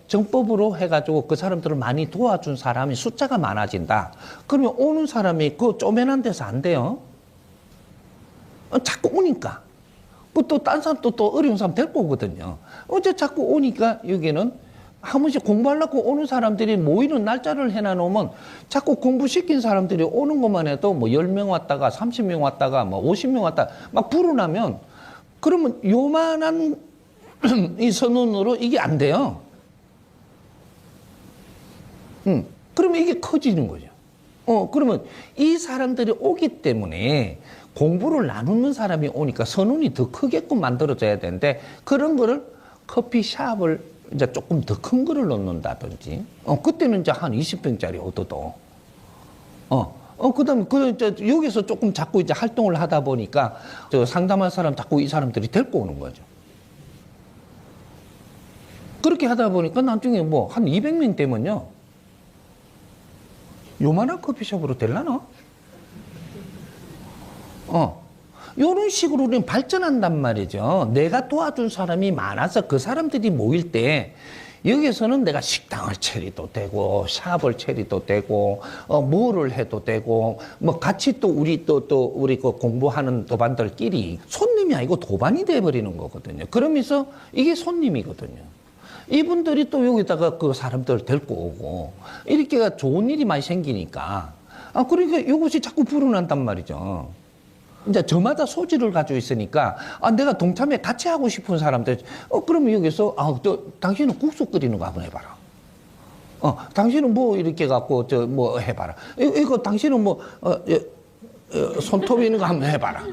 정법으로 해가지고 그 사람들을 많이 도와준 사람이 숫자가 많아진다. 그러면 오는 사람이 그 쪼매난 데서 안 돼요. 자꾸 오니까. 또 딴 사람도 또 어려운 사람 데리고 오거든요. 어째 자꾸 오니까 여기는 한 번씩 공부하려고 오는 사람들이 모이는 날짜를 해놔놓으면 자꾸 공부시킨 사람들이 오는 것만 해도 뭐 10명 왔다가 30명 왔다가 뭐 50명 왔다가 막 불어나면 그러면 요만한 이 선언으로 이게 안 돼요. 그러면 이게 커지는 거죠. 그러면 이 사람들이 오기 때문에 공부를 나누는 사람이 오니까 선언이 더 크게끔 만들어져야 되는데 그런 거를 커피숍을 이제 조금 더 큰 거를 넣는다든지, 그때는 이제 한 20평짜리 얻어도, 그 다음에, 여기서 조금 자꾸 이제 활동을 하다 보니까, 상담할 사람 자꾸 이 사람들이 데리고 오는 거죠. 그렇게 하다 보니까 나중에 뭐, 한 200명 되면요, 요만한 커피숍으로 되려나? 이런 식으로 우리는 발전한단 말이죠. 내가 도와준 사람이 많아서 그 사람들이 모일 때 여기서는 내가 식당을 차리도 되고 샵을 차리도 되고 뭐를 해도 되고 뭐 같이 또 우리 우리 그 공부하는 도반들끼리 손님이 아니고 도반이 돼버리는 거거든요. 그러면서 이게 손님이거든요. 이분들이 또 여기다가 그 사람들을 데리고 오고 이렇게 좋은 일이 많이 생기니까 그러니까 이것이 자꾸 불어난단 말이죠. 이제 저마다 소질을 가지고 있으니까 내가 동참회 같이 하고 싶은 사람들 그러면 여기서 당신은 국수 끓이는 거 한번 해봐라. 당신은 뭐 이렇게 갖고 뭐 해봐라. 이거 당신은 뭐 손톱 있는 거 한번 해봐라.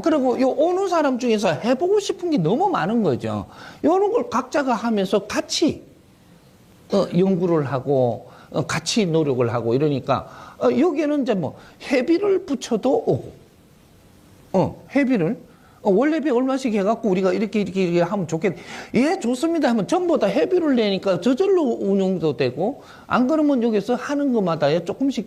그리고 요 오는 사람 중에서 해보고 싶은 게 너무 많은 거죠. 이런 걸 각자가 하면서 같이 연구를 하고 같이 노력을 하고 이러니까 여기에는 이제 뭐 회비를 붙여도 오고. 회비를 월회비 얼마씩 해갖고 우리가 이렇게 하면 좋겠네. 예, 좋습니다 하면 전부 다 회비를 내니까 저절로 운영도 되고 안 그러면 여기서 하는 것마다 조금씩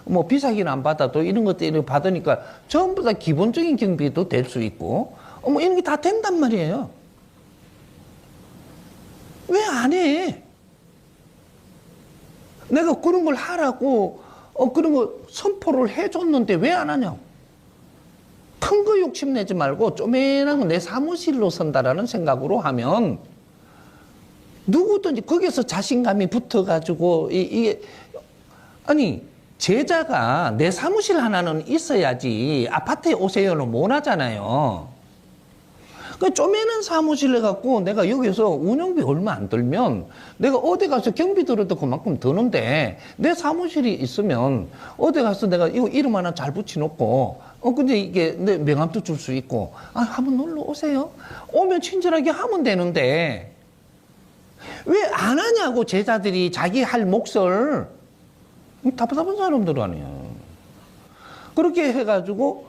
뭐 비싸게는 안 받아도 이런 것들을 받으니까 전부 다 기본적인 경비도 될 수 있고 뭐 이런 게 다 된단 말이에요. 왜 안 해? 내가 그런 걸 하라고 그런 거 선포를 해줬는데 왜 안 하냐고. 큰 거 욕심내지 말고 쪼매난 거 내 사무실로 선다라는 생각으로 하면 누구든지 거기서 자신감이 붙어가지고 이게 아니 제자가 내 사무실 하나는 있어야지 아파트에 오세요는 못 하잖아요. 그 쪼매는 사무실을 갖고 내가 여기서 운영비 얼마 안 들면 내가 어디 가서 경비 들어도 그만큼 드는데 내 사무실이 있으면 어디 가서 내가 이거 이름 하나 잘 붙여놓고 근데 이게 내 명함도 줄 수 있고 한번 놀러 오세요. 오면 친절하게 하면 되는데 왜 안 하냐고 제자들이 자기 할 몫을 답답한 사람들 아니에요. 그렇게 해가지고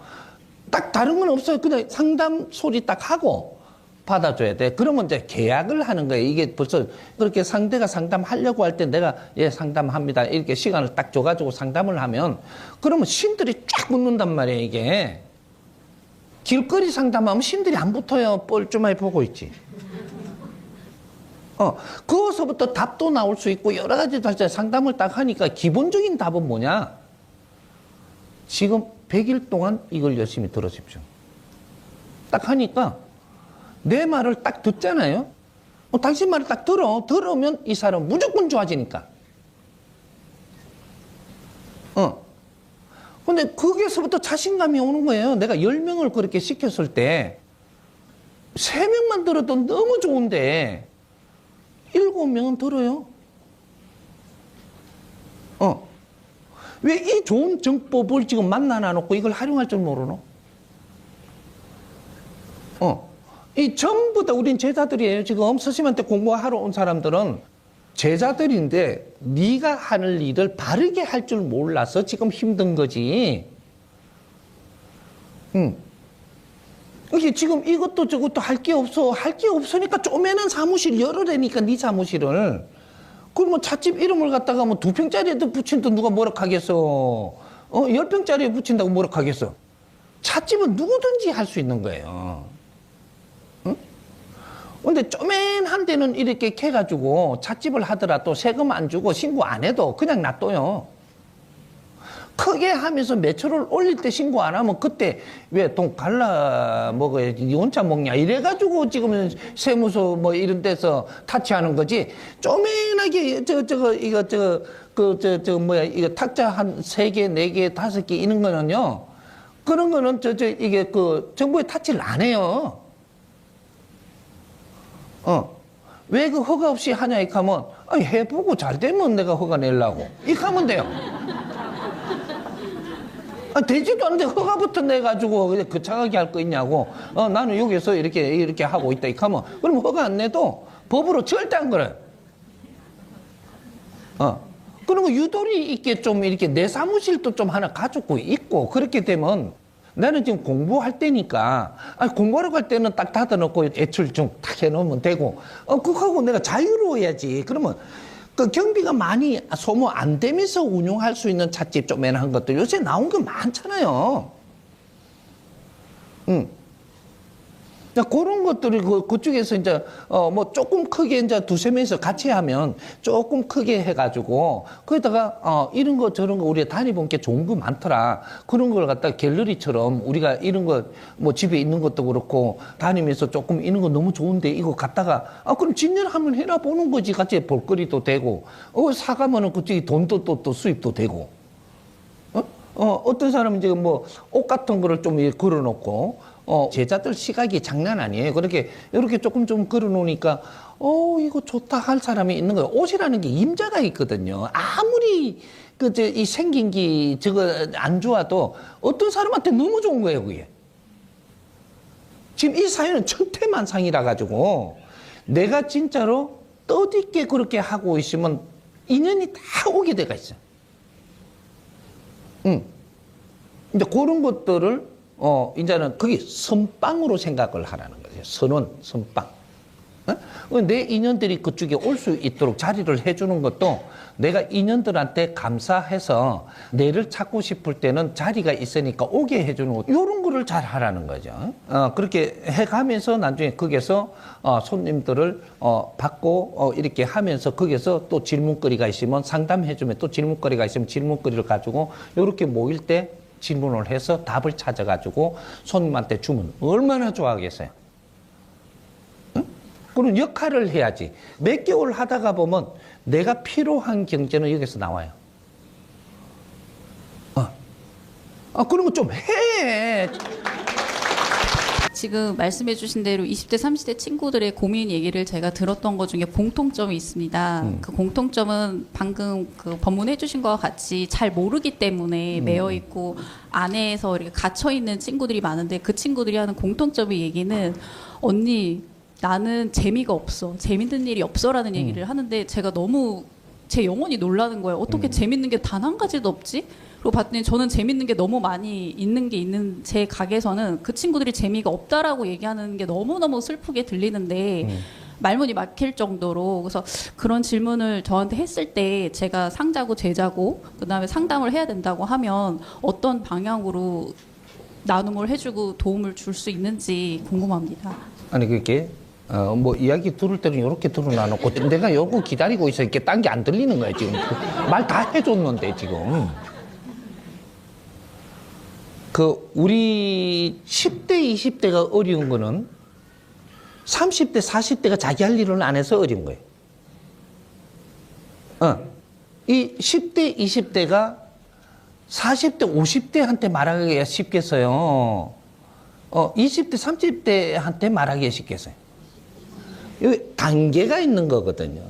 딱 다른 건 없어요. 그냥 상담 소리 딱 하고 받아줘야 돼. 그러면 이제 계약을 하는 거예요. 이게 벌써 그렇게 상대가 상담하려고 할 때 내가 예, 상담합니다. 이렇게 시간을 딱 줘가지고 상담을 하면 그러면 신들이 쫙 붙는단 말이에요, 이게. 길거리 상담하면 신들이 안 붙어요. 뻘쭘하게 보고 있지. 거기서부터 답도 나올 수 있고 여러 가지 상담을 딱 하니까 기본적인 답은 뭐냐? 지금 100일 동안 이걸 열심히 들어십시오. 딱 하니까 내 말을 딱 듣잖아요. 당신 말을 딱 들으면 이 사람 무조건 좋아지니까. 근데 거기에서부터 자신감이 오는 거예요. 내가 10명을 그렇게 시켰을 때 3명만 들어도 너무 좋은데 7명은 들어요. 왜 이 좋은 정법을 지금 만나놔 놓고 이걸 활용할 줄 모르노? 이 전부 다 우린 제자들이에요. 지금 스님한테 공부하러 온 사람들은 제자들인데 네가 하는 일을 바르게 할 줄 몰라서 지금 힘든 거지. 이게 지금 이것도 저것도 할 게 없어. 할 게 없으니까 쪼매는 사무실 열어대니까 네 사무실을. 그러면 찻집 이름을 갖다가 뭐 2평짜리에도 붙인다 누가 뭐라 하겠어. 10평짜리에 붙인다고 뭐라 하겠어. 찻집은 누구든지 할 수 있는 거예요. 근데 쪼맨한 데는 이렇게 캐가지고 찻집을 하더라도 세금 안 주고 신고 안 해도 그냥 놔둬요. 크게 하면서 매출을 올릴 때 신고 안 하면 그때 왜 돈 갈라 먹어야지 니 혼자 먹냐 이래가지고 지금 세무서 뭐 이런 데서 타치하는 거지. 쪼맨하게 이거 탁자 한 3개, 4개, 5개 이런 거는요. 그런 거는 이게 그 정부에 타치를 안 해요. 왜 그 허가 없이 하냐, 이렇게 하면, 아니, 해보고 잘 되면 내가 허가 내려고. 이렇게 하면 돼요. 되지도 않는데 허가부터 내가지고 그냥 거창하게 할 거 있냐고. 나는 여기서 이렇게 하고 있다, 이렇게 하면. 그럼 허가 안 내도 법으로 절대 안 그래. 그리고 유도리 있게 좀 이렇게 내 사무실도 좀 하나 가지고 있고, 그렇게 되면 나는 지금 공부할 때니까, 공부하러 갈 때는 딱 닫아놓고 애출중 딱 해놓으면 되고, 그거하고 내가 자유로워야지. 그러면 그 경비가 많이 소모 안 되면서 운영할 수 있는 찻집 쪼매한 것도 요새 나온 게 많잖아요. 그런 것들이 그쪽에서 이제 뭐 조금 크게 이제 2-3명이서 같이 하면 조금 크게 해가지고 거기다가 이런 거 저런 거 우리가 다녀본 게 좋은 거 많더라. 그런 걸 갖다 갤러리처럼 우리가 이런 거 뭐 집에 있는 것도 그렇고 다니면서 조금 이런 거 너무 좋은데 이거 갖다가 그럼 진열 한번 해라 보는 거지. 같이 볼거리도 되고 사가면은 그쪽에 돈도 또 수입도 되고. 어떤 사람은 지금 뭐 옷 같은 거를 좀 걸어놓고 제자들 시각이 장난 아니에요. 그렇게 이렇게 조금 좀 걸어놓으니까 이거 좋다 할 사람이 있는 거예요. 옷이라는 게 임자가 있거든요. 아무리 이 생긴 게 저거 안 좋아도 어떤 사람한테 너무 좋은 거예요, 그게. 지금 이 사회는 천태만상이라 가지고 내가 진짜로 뜻있게 그렇게 하고 있으면 인연이 다 오게 돼가 있어요. 이제 그런 것들을 이제는 그게 선빵으로 생각을 하라는 거죠. 선빵. 내 인연들이 그쪽에 올 수 있도록 자리를 해주는 것도 내가 인연들한테 감사해서 내를 찾고 싶을 때는 자리가 있으니까 오게 해주는 것. 이런 거를 잘 하라는 거죠. 그렇게 해가면서 나중에 거기서 손님들을 받고 이렇게 하면서 거기서 또 질문거리가 있으면 상담해주면 또 질문거리가 있으면 질문거리를 가지고 이렇게 모일 때 질문을 해서 답을 찾아가지고 손님한테 주면 얼마나 좋아하겠어요. 그런 역할을 해야지. 몇 개월 하다가 보면 내가 필요한 경제는 여기서 나와요. 그런 거 좀 해. 지금 말씀해 주신 대로 20대, 30대 친구들의 고민 얘기를 제가 들었던 것 중에 공통점이 있습니다. 그 공통점은 방금 그 법문해 주신 것과 같이 잘 모르기 때문에 매여 있고 안에서 이렇게 갇혀 있는 친구들이 많은데 그 친구들이 하는 공통점의 얘기는 언니 나는 재미가 없어. 재밌는 일이 없어라는 얘기를 하는데 제가 너무 제 영혼이 놀라는 거예요. 어떻게 재밌는 게 단 한 가지도 없지? 그리고 봤더니 저는 재밌는 게 너무 많이 있는 제 가게에서는 그 친구들이 재미가 없다라고 얘기하는 게 너무너무 슬프게 들리는데 말문이 막힐 정도로. 그래서 그런 질문을 저한테 했을 때 제가 상자고 제자고 그다음에 상담을 해야 된다고 하면 어떤 방향으로 나눔을 해주고 도움을 줄 수 있는지 궁금합니다. 아니 그게 뭐 이야기 들을 때는 이렇게 들어놔놓고 내가 요거 기다리고 있어. 이렇게 딴 게 안 들리는 거야 지금. 말 다 해줬는데 지금. 우리 10대, 20대가 어려운 거는 30대, 40대가 자기 할 일을 안 해서 어려운 거예요. 이 10대, 20대가 40대, 50대한테 말하기가 쉽겠어요. 20대, 30대한테 말하기가 쉽겠어요. 여기 단계가 있는 거거든요.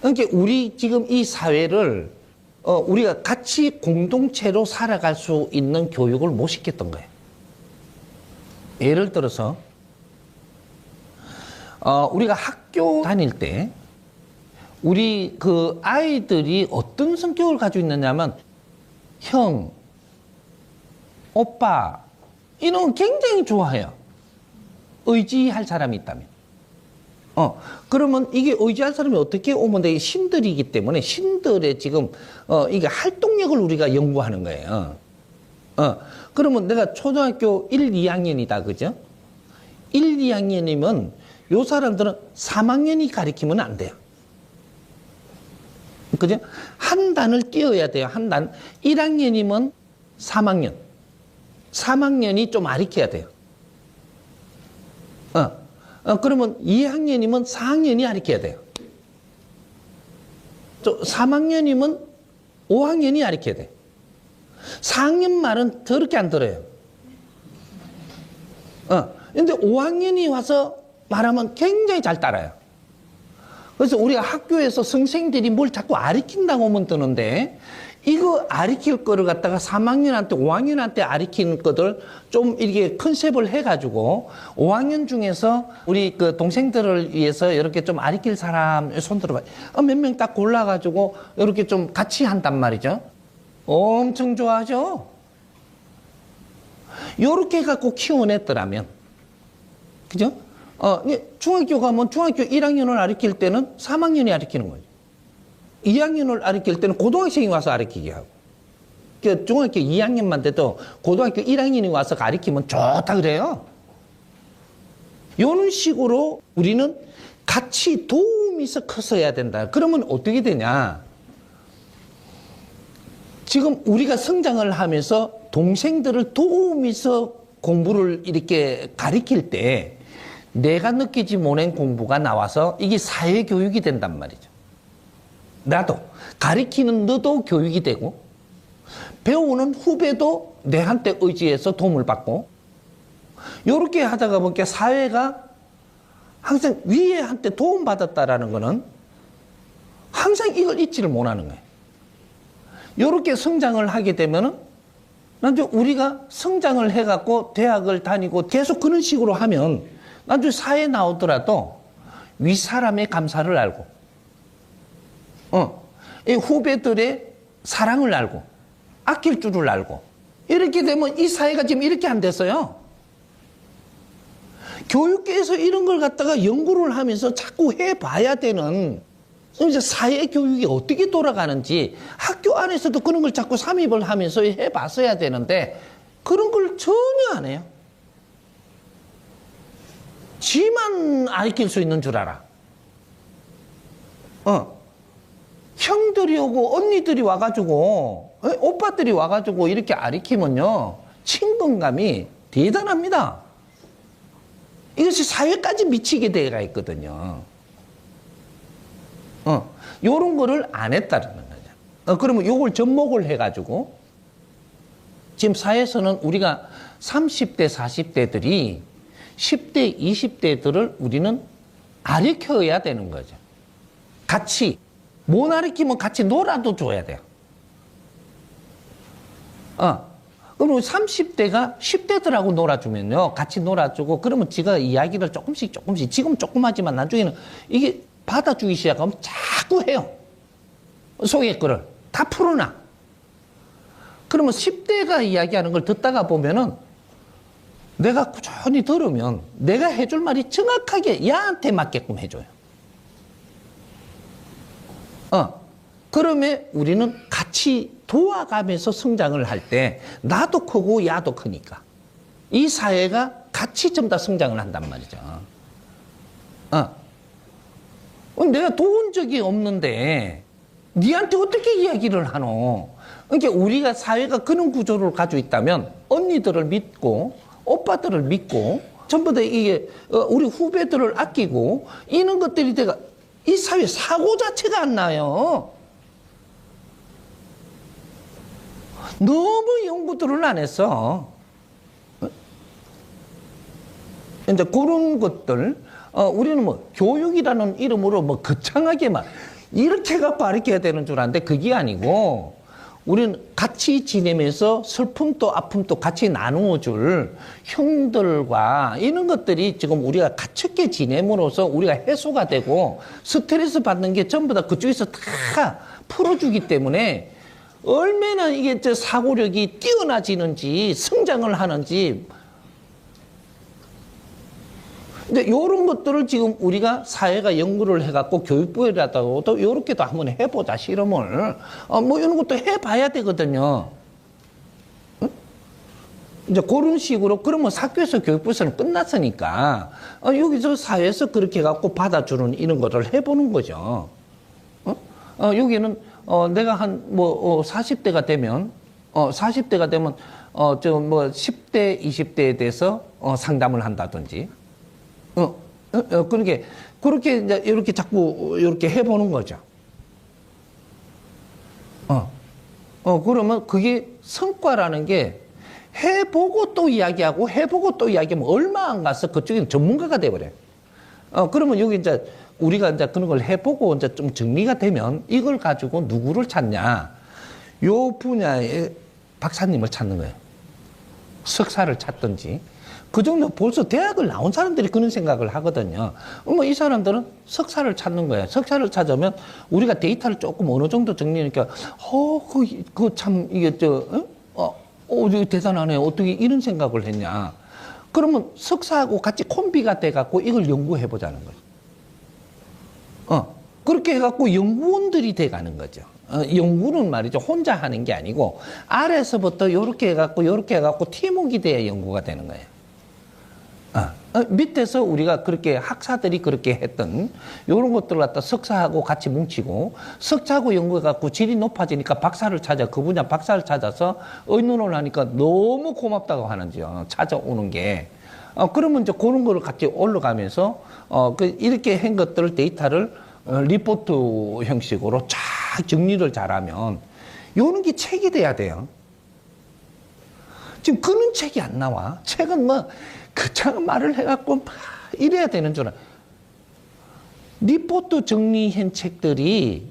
그러니까 우리 지금 이 사회를 우리가 같이 공동체로 살아갈 수 있는 교육을 못 시켰던 거예요. 예를 들어서 우리가 학교 다닐 때 우리 그 아이들이 어떤 성격을 가지고 있느냐면 형, 오빠 이런 거 굉장히 좋아해요. 의지할 사람이 있다면. 그러면 이게 의지할 사람이 어떻게 오면 돼? 신들이기 때문에 신들의 지금 이게 활동력을 우리가 연구하는 거예요. 그러면 내가 초등학교 1, 2학년이다, 그죠? 1, 2학년이면 요 사람들은 3학년이 가르치면 안 돼요. 그죠? 한 단을 띄어야 돼요. 한 단. 1학년이면 3학년. 3학년이 좀 가르쳐야 돼요. 그러면 2학년이면 4학년이 가르쳐야 돼요. 3학년이면 5학년이 가르쳐야 돼요. 4학년 말은 더럽게 안 들어요. 근데 5학년이 와서 말하면 굉장히 잘 따라요. 그래서 우리가 학교에서 선생님들이 뭘 자꾸 가르친다고 하면 뜨는데, 이거 가르칠 거를 갖다가 3학년한테, 5학년한테 가르치는 것들 좀 이렇게 컨셉을 해가지고, 5학년 중에서 우리 그 동생들을 위해서 이렇게 좀 가르칠 사람 손 들어봐요. 몇 명 딱 골라가지고 이렇게 좀 같이 한단 말이죠. 엄청 좋아하죠? 요렇게 해갖고 키워냈더라면, 그죠? 중학교 가면 중학교 1학년을 가르칠 때는 3학년이 가르치는 거죠. 2학년을 가르칠 때는 고등학생이 와서 가르치게 하고. 그 중학교 2학년만 돼도 고등학교 1학년이 와서 가르치면 좋다 그래요. 이런 식으로 우리는 같이 도움이 있어 커서야 된다. 그러면 어떻게 되냐? 지금 우리가 성장을 하면서 동생들을 도움이 있어 공부를 이렇게 가르칠 때 내가 느끼지 못한 공부가 나와서 이게 사회교육이 된단 말이죠. 나도 가르치는 너도 교육이 되고 배우는 후배도 내한테 의지해서 도움을 받고 이렇게 하다가 보니까 사회가 항상 위에한테 도움받았다라는 거는 항상 이걸 잊지를 못하는 거예요. 이렇게 성장을 하게 되면은 나중에 우리가 성장을 해갖고 대학을 다니고 계속 그런 식으로 하면 나중에 사회에 나오더라도 윗사람의 감사를 알고, 이 후배들의 사랑을 알고, 아낄 줄을 알고, 이렇게 되면 이 사회가 지금 이렇게 안 됐어요. 교육계에서 이런 걸 갖다가 연구를 하면서 자꾸 해봐야 되는 이제 사회 교육이 어떻게 돌아가는지 학교 안에서도 그런 걸 자꾸 삽입을 하면서 해봤어야 되는데 그런 걸 전혀 안 해요. 지만 가르칠 수 있는 줄 알아. 형들이 오고 언니들이 와가지고 오빠들이 와가지고 이렇게 가르치면요 친근감이 대단합니다. 이것이 사회까지 미치게 돼가 있거든요. 요런 거를 안 했다는 거죠. 그러면 요걸 접목을 해가지고 지금 사회에서는 우리가 30대, 40대들이 10대, 20대들을 우리는 가르쳐야 되는 거죠. 같이, 못 가르치면 같이 놀아도 줘야 돼요. 그럼 30대가 10대들하고 놀아주면요. 같이 놀아주고, 그러면 지가 이야기를 조금씩, 지금 조금 하지만 나중에는 이게 받아주기 시작하면 자꾸 해요. 속의 거를. 다 풀어놔. 그러면 10대가 이야기하는 걸 듣다가 보면은 내가 꾸준히 들으면 내가 해줄 말이 정확하게 야한테 맞게끔 해줘요. 그러면 우리는 같이 도와가면서 성장을 할 때 나도 크고 야도 크니까 이 사회가 같이 좀 더 성장을 한단 말이죠. 내가 도운 적이 없는데 니한테 어떻게 이야기를 하노? 그러니까 우리가 사회가 그런 구조를 가지고 있다면 언니들을 믿고 오빠들을 믿고 전부 다 이게 우리 후배들을 아끼고 이런 것들이 내가 이 사회 사고 자체가 안 나요. 너무 연구들을 안 했어. 이제 그런 것들 우리는 뭐 교육이라는 이름으로 뭐 거창하게 막 이렇게 갖고 가르쳐야 되는 줄 아는데 그게 아니고 우리는 같이 지내면서 슬픔도 아픔도 같이 나누어줄 형들과 이런 것들이 지금 우리가 가깝게 지냄으로써 우리가 해소가 되고 스트레스 받는 게 전부 다 그쪽에서 다 풀어주기 때문에 얼마나 이게 저 사고력이 뛰어나지는지 성장을 하는지 근데 이런 것들을 지금 우리가 사회가 연구를 해갖고 교육부에다가도 이렇게도 한번 해보자 실험을 뭐 이런 것도 해봐야 되거든요. 응? 이제 그런 식으로 그러면 학교에서 교육부에서는 끝났으니까 여기서 사회에서 그렇게 해갖고 받아주는 이런 것을 해보는 거죠. 여기는 내가 한 뭐 40대가 되면 40대가 되면 저 뭐 10대 20대에 대해서 상담을 한다든지. 그렇게 이제 이렇게 자꾸 이렇게 해보는 거죠. 그러면 그게 성과라는 게 해보고 또 이야기하고 해보고 또 이야기하면 얼마 안 가서 그쪽에 전문가가 돼버려요. 그러면 여기 이제 우리가 이제 그런 걸 해보고 이제 좀 정리가 되면 이걸 가지고 누구를 찾냐? 요 분야의 박사님을 찾는 거예요. 석사를 찾든지. 그 정도 벌써 대학을 나온 사람들이 그런 생각을 하거든요. 뭐 이 사람들은 석사를 찾는 거예요. 석사를 찾으면 우리가 데이터를 조금 어느 정도 정리하니까, 참, 이게 이거 대단하네. 어떻게 이런 생각을 했냐. 그러면 석사하고 같이 콤비가 돼갖고 이걸 연구해 보자는 거죠. 그렇게 해갖고 연구원들이 돼가는 거죠. 연구는 말이죠. 혼자 하는 게 아니고, 아래서부터 이렇게 해갖고 팀워크가 돼야 연구가 되는 거예요. 밑에서 우리가 그렇게 학사들이 그렇게 했던 이런 것들을 갖다 석사하고 같이 뭉치고 석사하고 연구해갖고 질이 높아지니까 박사를 찾아 그 분야 박사를 찾아서 의논을 하니까 너무 고맙다고 하는지요. 찾아오는 게. 그러면 이제 그런 거를 같이 올라가면서 이렇게 한 것들을 데이터를 리포트 형식으로 쫙 정리를 잘하면 요런 게 책이 돼야 돼요. 지금 그런 책이 안 나와. 책은 뭐 그참 말을 해갖고 막 이래야 되는 줄 알아. 리포트 정리한 책들이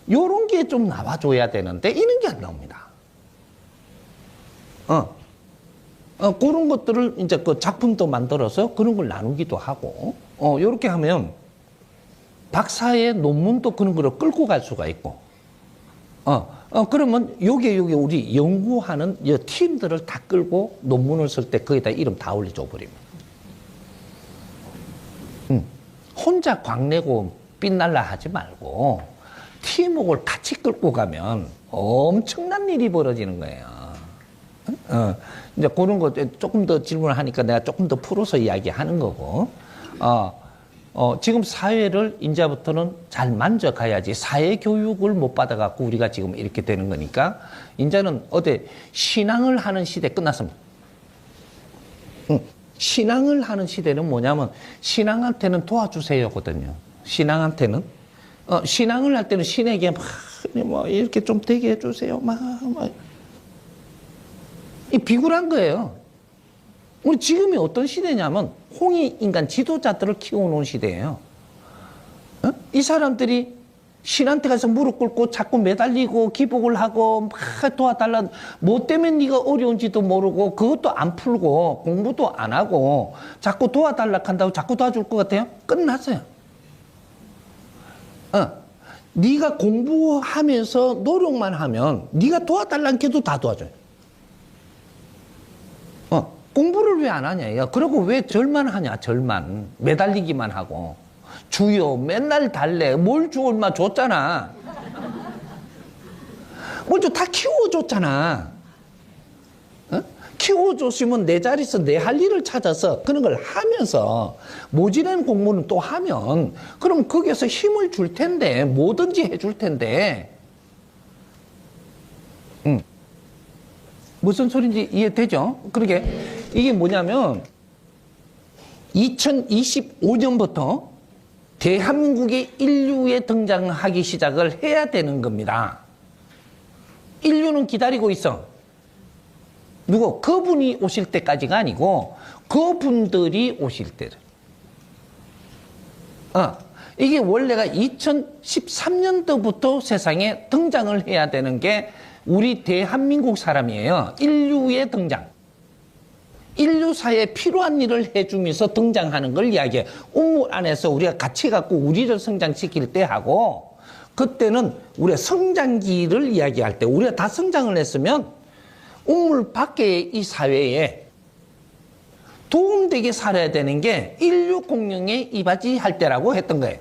요런 게 좀 나와줘야 되는데 이런 게 안 나옵니다. 그런 것들을 이제 그 작품도 만들어서 그런 걸 나누기도 하고 요렇게 하면 박사의 논문도 그런 거를 끌고 갈 수가 있고 그러면 요게 우리 연구하는 이 팀들을 다 끌고 논문을 쓸 때 거기다 이름 다 올려줘 버립니다. 혼자 광내고 빛날라 하지 말고 팀워크를 같이 끌고 가면 엄청난 일이 벌어지는 거예요. 이제 그런 거 조금 더 질문을 하니까 내가 조금 더 풀어서 이야기하는 거고, 지금 사회를 이제부터는 잘 만져가야지 사회 교육을 못 받아갖고 우리가 지금 이렇게 되는 거니까 이제는 신앙을 하는 시대 끝났습니다. 신앙을 하는 시대는 뭐냐면 신앙한테는 도와주세요거든요. 신앙한테는 신앙을 할 때는 신에게 뭐 이렇게 좀 되게 해주세요. 이 비굴한 거예요. 우리 지금이 어떤 시대냐면 홍익인간 지도자들을 키워놓은 시대예요. 이 사람들이 신한테 가서 무릎 꿇고 자꾸 매달리고 기복을 하고 막 도와달라. 뭐 때문에 네가 어려운지도 모르고 그것도 안 풀고 공부도 안 하고 자꾸 도와달라 한다고 자꾸 도와줄 것 같아요? 끝났어요. 네가 공부하면서 노력만 하면 네가 도와달라는 게도 다 도와줘요. 공부를 왜 안 하냐? 그리고 왜 절만 하냐? 절만. 매달리기만 하고. 주여 맨날 달래. 뭘 주 얼마 줬잖아. 먼저 다 키워줬잖아. 키워줬으면 내 자리에서 내 할 일을 찾아서 그런 걸 하면서 모질한 공부는 또 하면 그럼 거기에서 힘을 줄 텐데 뭐든지 해줄 텐데 무슨 소리인지 이해되죠? 그러게 이게 뭐냐면 2025년부터 대한민국의 인류에 등장하기 시작을 해야 되는 겁니다. 인류는 기다리고 있어. 누구? 그분이 오실 때까지가 아니고 그분들이 오실 때를. 이게 원래가 2013년도부터 세상에 등장을 해야 되는 게 우리 대한민국 사람이에요. 인류의 등장. 인류사에 필요한 일을 해주면서 등장하는 걸 이야기해요. 우물 안에서 우리가 같이 갖고 우리를 성장시킬 때 하고, 그때는 우리가 성장기를 이야기할 때 우리가 다 성장을 했으면 우물 밖의 이 사회에 도움되게 살아야 되는 게 인류 공룡에 이바지할 때라고 했던 거예요.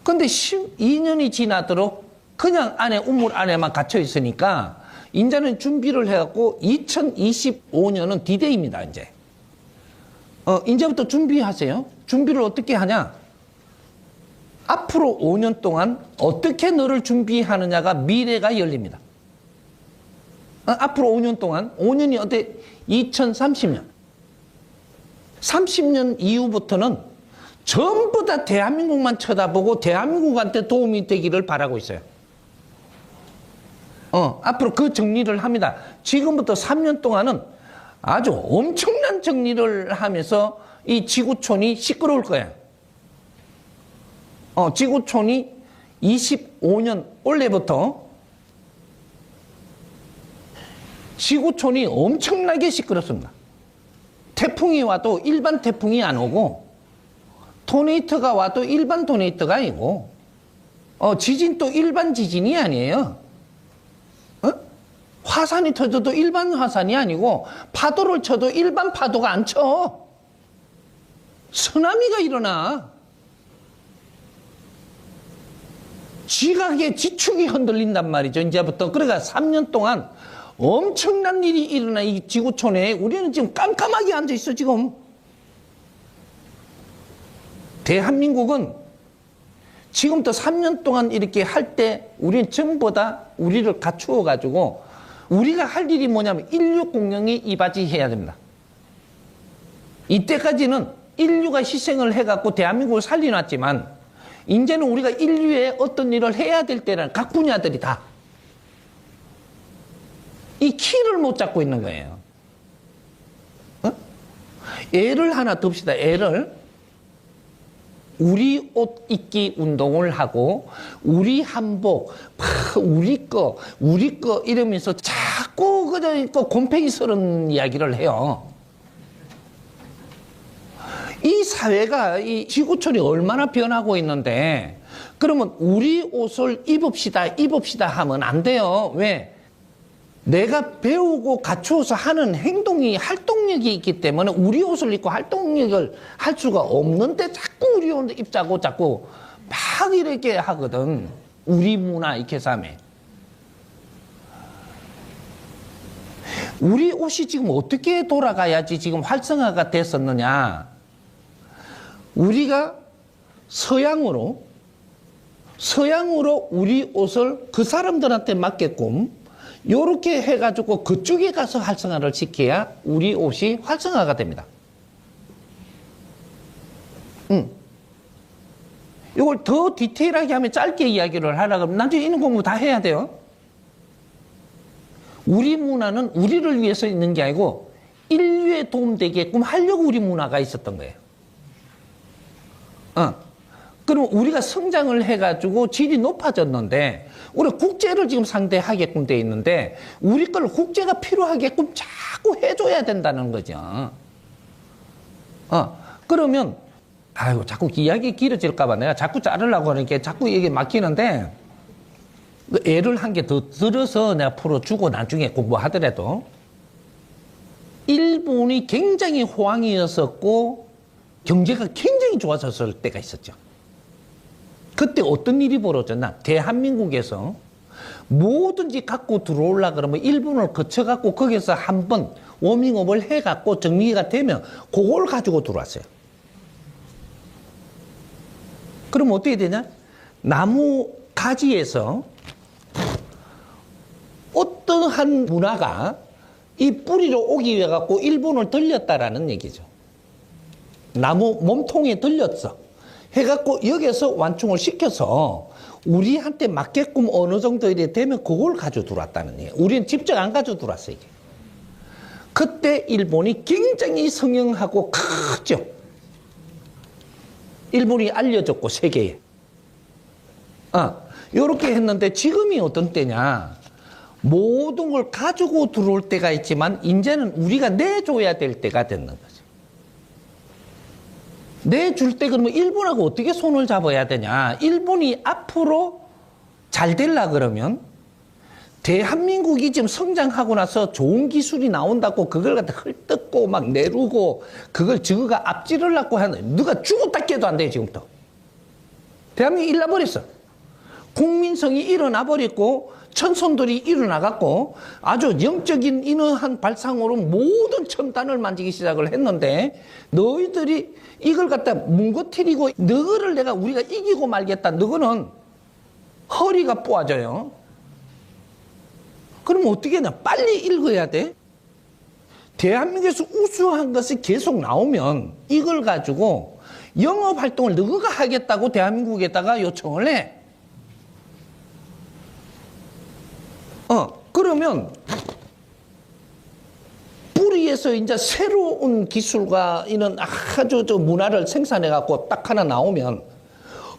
근데 12년이 지나도록 그냥 안에 우물 안에만 갇혀 있으니까 이제는 준비를 해갖고 2025년은 디데이입니다. 이제부터 준비하세요. 준비를 어떻게 하냐? 앞으로 5년 동안 어떻게 너를 준비하느냐가 미래가 열립니다. 앞으로 5년 동안, 5년이 어때? 2030년. 30년 이후부터는 전부 다 대한민국만 쳐다보고 대한민국한테 도움이 되기를 바라고 있어요. 앞으로 그 정리를 합니다. 지금부터 3년 동안은 아주 엄청난 정리를 하면서 이 지구촌이 시끄러울 거예요. 지구촌이 25년 올해부터 지구촌이 엄청나게 시끄럽습니다. 태풍이 와도 일반 태풍이 안 오고, 토네이터가 와도 일반 토네이터가 아니고, 지진도 일반 지진이 아니에요. 화산이 터져도 일반 화산이 아니고, 파도를 쳐도 일반 파도가 안 쳐. 쓰나미가 일어나. 지각의 지축이 흔들린단 말이죠. 이제부터. 그러니까 3년 동안 엄청난 일이 일어나. 이 지구촌에 우리는 지금 깜깜하게 앉아있어. 지금 대한민국은 지금부터 3년 동안 이렇게 할 때 우리는 전부 다 우리를 갖추어 가지고 우리가 할 일이 뭐냐면 인류 공룡에 이바지해야 됩니다. 이때까지는 인류가 희생을 해갖고 대한민국을 살려놨지만, 이제는 우리가 인류에 어떤 일을 해야 될 때는 각 분야들이 다 이 키를 못 잡고 있는 거예요. 예를 하나 듭시다. 예를 우리 옷 입기 운동을 하고 우리 한복, 우리 거 이러면서 자꾸 그저 곰팡이스러운 이야기를 해요. 이 사회가, 이 지구촌이 얼마나 변하고 있는데, 그러면 우리 옷을 입읍시다 하면 안 돼요. 왜? 내가 배우고 갖추어서 하는 행동이, 활동력이 있기 때문에 우리 옷을 입고 활동력을 할 수가 없는데 자꾸 우리 옷 입자고 자꾸 막 이렇게 하거든. 우리 문화 이렇게 삼에. 우리 옷이 지금 어떻게 돌아가야지 지금 활성화가 됐었느냐? 우리가 서양으로 우리 옷을 그 사람들한테 맞게끔 요렇게 해가지고 그쪽에 가서 활성화를 시켜야 우리 옷이 활성화가 됩니다. 이걸 더 디테일하게 하면 짧게 이야기를 하라 그러면 나중에 이런 공부 다 해야 돼요. 우리 문화는 우리를 위해서 있는 게 아니고 인류에 도움되게끔 하려고 우리 문화가 있었던 거예요. 그럼 우리가 성장을 해가지고 질이 높아졌는데, 우리가 국제를 지금 상대하게끔 돼 있는데, 우리 걸 국제가 필요하게끔 자꾸 해줘야 된다는 거죠. 그러면, 아이고, 자꾸 이야기 길어질까봐 내가 자꾸 자르려고 하니까 자꾸 이게 막히는데, 예를 한 개 더 들어서 내가 풀어주고 나중에 공부하더라도, 일본이 굉장히 호황이었었고, 경제가 굉장히 좋아졌을 때가 있었죠. 그때 어떤 일이 벌어졌나? 대한민국에서 뭐든지 갖고 들어오려 그러면 일본을 거쳐갖고 거기서 한번 워밍업을 해갖고 정리가 되면 그걸 가지고 들어왔어요. 그럼 어떻게 되냐? 나무 가지에서 어떠한 문화가 이 뿌리로 오기 위해 갖고 일본을 들렸다라는 얘기죠. 나무 몸통에 들렸어. 해갖고 여기서 완충을 시켜서 우리한테 맞게끔 어느 정도 이래 되면 그걸 가지고 들어왔다는 얘기예요. 우리는 직접 안 가지고 들어왔어, 이게. 그때 일본이 굉장히 성형하고 크죠. 일본이 알려졌고 세계에. 요렇게 했는데 지금이 어떤 때냐. 모든 걸 가지고 들어올 때가 있지만 이제는 우리가 내줘야 될 때가 됐는 거죠. 내줄 때 그러면 일본하고 어떻게 손을 잡아야 되냐. 일본이 앞으로 잘 되려 그러면 대한민국이 지금 성장하고 나서 좋은 기술이 나온다고 그걸 갖다 헐뜯고 막 내루고 그걸 저거가 앞지를 하고 하는 누가 죽었다 깨도 안 돼 지금부터. 대한민국이 일어나버렸어. 국민성이 일어나 버렸고 천손들이 일어나갖고 아주 영적인 이러한 발상으로 모든 첨단을 만지기 시작을 했는데 너희들이 이걸 갖다 뭉거뜨리고 너희를 우리가 이기고 말겠다. 너희는 허리가 꼬아져요. 그럼 어떻게 하냐. 빨리 읽어야 돼. 대한민국에서 우수한 것이 계속 나오면 이걸 가지고 영업활동을 너희가 하겠다고 대한민국에다가 요청을 해. 그러면 뿌리에서 이제 새로운 기술과 이런 아주 저 문화를 생산해갖고 딱 하나 나오면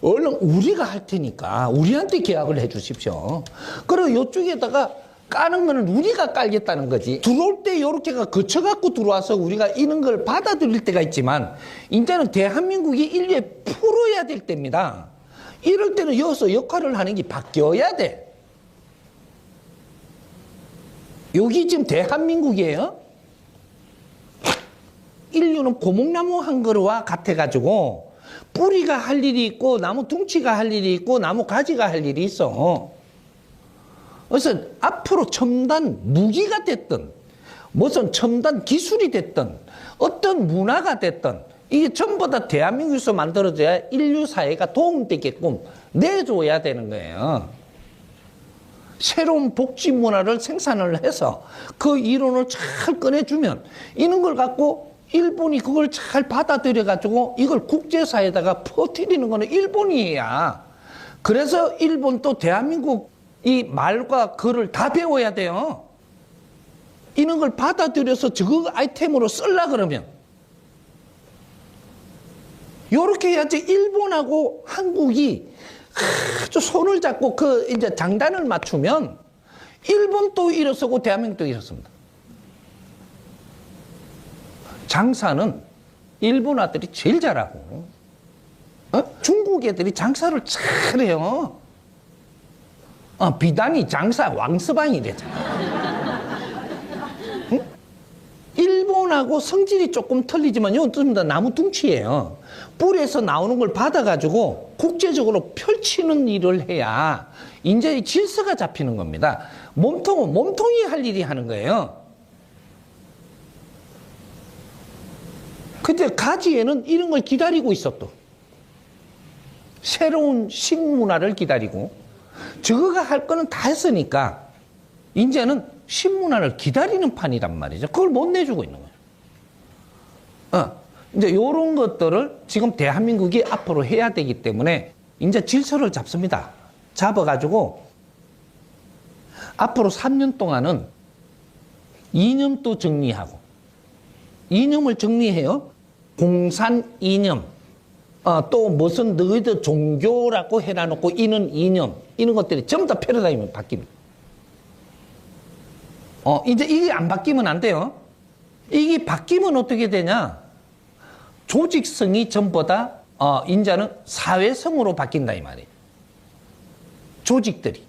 얼른 우리가 할 테니까 우리한테 계약을 해 주십시오. 그리고 이쪽에다가 까는 거는 우리가 깔겠다는 거지. 들어올 때 요렇게가 거쳐갖고 들어와서 우리가 이런 걸 받아들일 때가 있지만 이제는 대한민국이 인류에 풀어야 될 때입니다. 이럴 때는 여기서 역할을 하는 게 바뀌어야 돼. 여기 지금 대한민국이에요. 인류는 고목나무 한 그루와 같아가지고 뿌리가 할 일이 있고 나무 둥치가 할 일이 있고 나무 가지가 할 일이 있어. 그래서 앞으로 첨단 무기가 됐든 무슨 첨단 기술이 됐든 어떤 문화가 됐든 이게 전부 다 대한민국에서 만들어져야 인류 사회가 도움되게끔 내줘야 되는 거예요. 새로운 복지 문화를 생산을 해서 그 이론을 잘 꺼내주면 이런 걸 갖고 일본이 그걸 잘 받아들여 가지고 이걸 국제사회에다가 퍼뜨리는 거는 일본이야. 그래서 일본도 대한민국 이 말과 글을 다 배워야 돼요. 이런 걸 받아들여서 저거 아이템으로 쓰려 그러면 요렇게 해야지. 일본하고 한국이 아주 손을 잡고 그 이제 장단을 맞추면 일본도 일어서고 대한민국도 일어섭니다. 장사는 일본 아들이 제일 잘하고 중국 애들이 장사를 잘해요. 비단이 장사 왕서방이래잖아. 응? 일본하고 성질이 조금 틀리지만 이건 좀 더 나무 둥치예요. 뿔에서 나오는 걸 받아가지고 국제적으로 펼치는 일을 해야 이제 질서가 잡히는 겁니다. 몸통은 몸통이 할 일이 하는 거예요. 근데 가지에는 이런 걸 기다리고 있었또. 새로운 식문화를 기다리고 저거가 할 거는 다 했으니까 이제는 식문화를 기다리는 판이란 말이죠. 그걸 못 내주고 있는 거예요. 이제 요런 것들을 지금 대한민국이 앞으로 해야 되기 때문에 이제 질서를 잡습니다. 잡아가지고 앞으로 3년 동안은 이념도 정리하고 이념을 정리해요. 공산 이념 또 무슨 너희들 종교라고 해놔놓고 이런 이념 이런 것들이 전부 다 패러다임이 바뀝니다. 이제 이게 안 바뀌면 안 돼요. 이게 바뀌면 어떻게 되냐? 조직성이 전부 다 이제는 사회성으로 바뀐다 이 말이에요. 조직들이.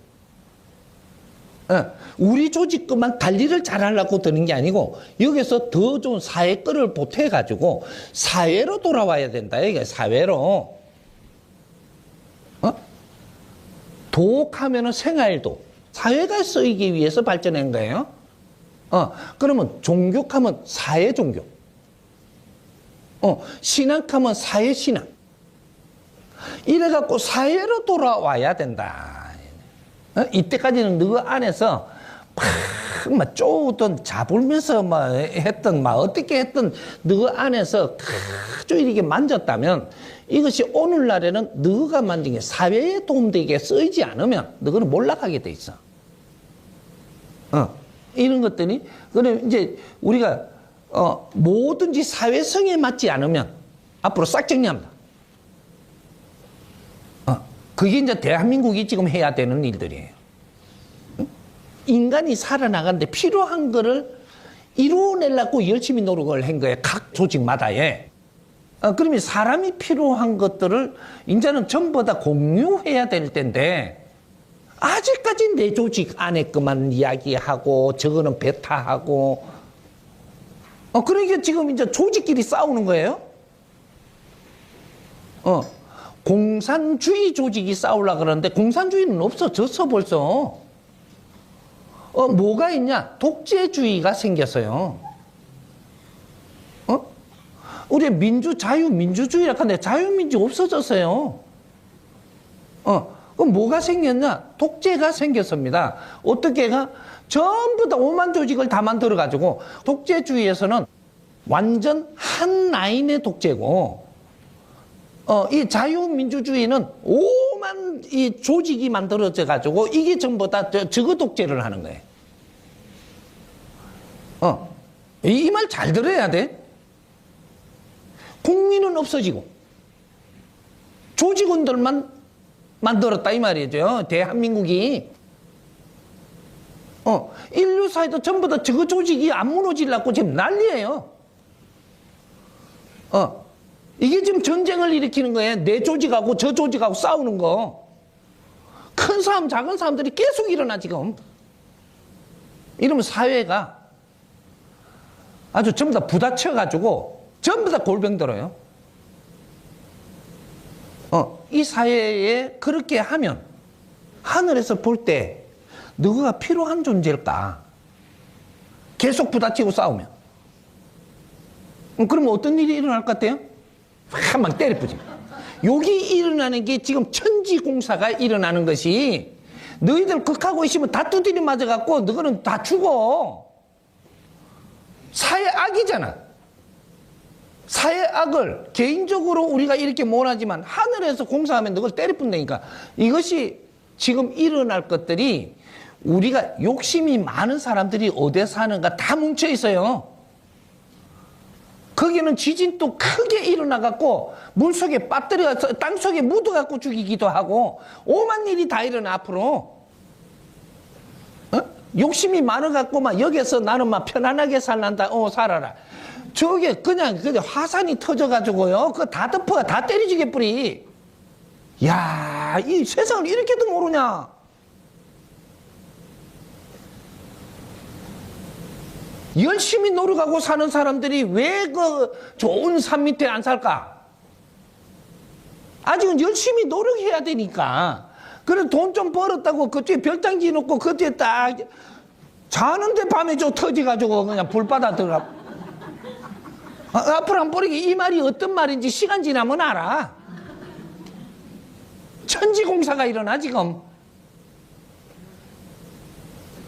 우리 조직 것만 관리를 잘하려고 드는 게 아니고 여기서 더 좋은 사회 거를 보태가지고 사회로 돌아와야 된다. 이게 사회로. 도옥하면은 생활도 사회가 쓰이기 위해서 발전한 거예요. 그러면 종교하면 사회 종교. 신학하면 사회 신학. 이래갖고 사회로 돌아와야 된다. 이때까지는 너 안에서 막 쪼던 잡으면서 막 했던 막 어떻게 했던 너 안에서 아주 이렇게 만졌다면 이것이 오늘날에는 너가 만든 게 사회에 도움되게 쓰이지 않으면 너는 몰락하게 돼 있어. 이런 것들이 그럼 이제 우리가 뭐든지 사회성에 맞지 않으면 앞으로 싹 정리합니다. 그게 이제 대한민국이 지금 해야 되는 일들이에요. 인간이 살아나가는데 필요한 거를 이루어내려고 열심히 노력을 한 거예요. 각 조직마다. 그러면 사람이 필요한 것들을 이제는 전부 다 공유해야 될 텐데, 아직까지 내 조직 안에 것만 이야기하고, 저거는 배타하고, 그러니까 지금 이제 조직끼리 싸우는 거예요. 공산주의 조직이 싸우려고 그러는데, 공산주의는 없어졌어, 벌써. 뭐가 있냐? 독재주의가 생겼어요. 우리 자유민주주의라 하는데 자유민주 없어졌어요. 그럼 뭐가 생겼냐? 독재가 생겼습니다. 어떻게가? 전부 다 오만 조직을 다 만들어가지고, 독재주의에서는 완전 한 라인의 독재고, 이 자유민주주의는 오만 이 조직이 만들어져가지고, 이게 전부 다 저거 독재를 하는 거예요. 이 말 잘 들어야 돼. 국민은 없어지고 조직원들만 만들었다 이 말이죠. 대한민국이. 인류 사회도 전부 다 저거 조직이 안 무너지려고 지금 난리예요. 이게 지금 전쟁을 일으키는 거예요. 내 조직하고 저 조직하고 싸우는 거. 큰 사람 작은 사람들이 계속 일어나 지금. 이러면 사회가 아주 전부 다 부딪혀가지고 전부 다 골병 들어요. 이 사회에 그렇게 하면 하늘에서 볼 때 누구가 필요한 존재일까? 계속 부딪히고 싸우면. 그러면 어떤 일이 일어날 것 같아요? 한 방 때려부지. 여기 일어나는 게 지금 천지공사가 일어나는 것이, 너희들 극하고 있으면 다 두드려 맞아갖고 너희는 다 죽어. 사회 악이잖아. 사회 악을 개인적으로 우리가 이렇게 못하지만 하늘에서 공사하면 너걸 때려뿐다니까. 이것이 지금 일어날 것들이, 우리가 욕심이 많은 사람들이 어디에 사는가 다 뭉쳐 있어요. 거기는 지진도 크게 일어나갖고 물속에 빠뜨려서 땅속에 묻어갖고 죽이기도 하고, 오만 일이 다 일어나 앞으로. 욕심이 많아갖고 막 여기서 나는 막 편안하게 살란다. 살아라. 저게 그냥 화산이 터져가지고요. 그거 다 덮어가 다 때리지게 뿌리. 야, 이 세상을 이렇게도 모르냐. 열심히 노력하고 사는 사람들이 왜 그 좋은 산 밑에 안 살까? 아직은 열심히 노력해야 되니까. 그래 돈 좀 벌었다고 그쪽에 별장지 놓고 그쪽에 딱 자는데 밤에 저 터져가지고 그냥 불 받아 들어가. 앞으로 안 버리게. 이 말이 어떤 말인지 시간 지나면 알아. 천지공사가 일어나 지금.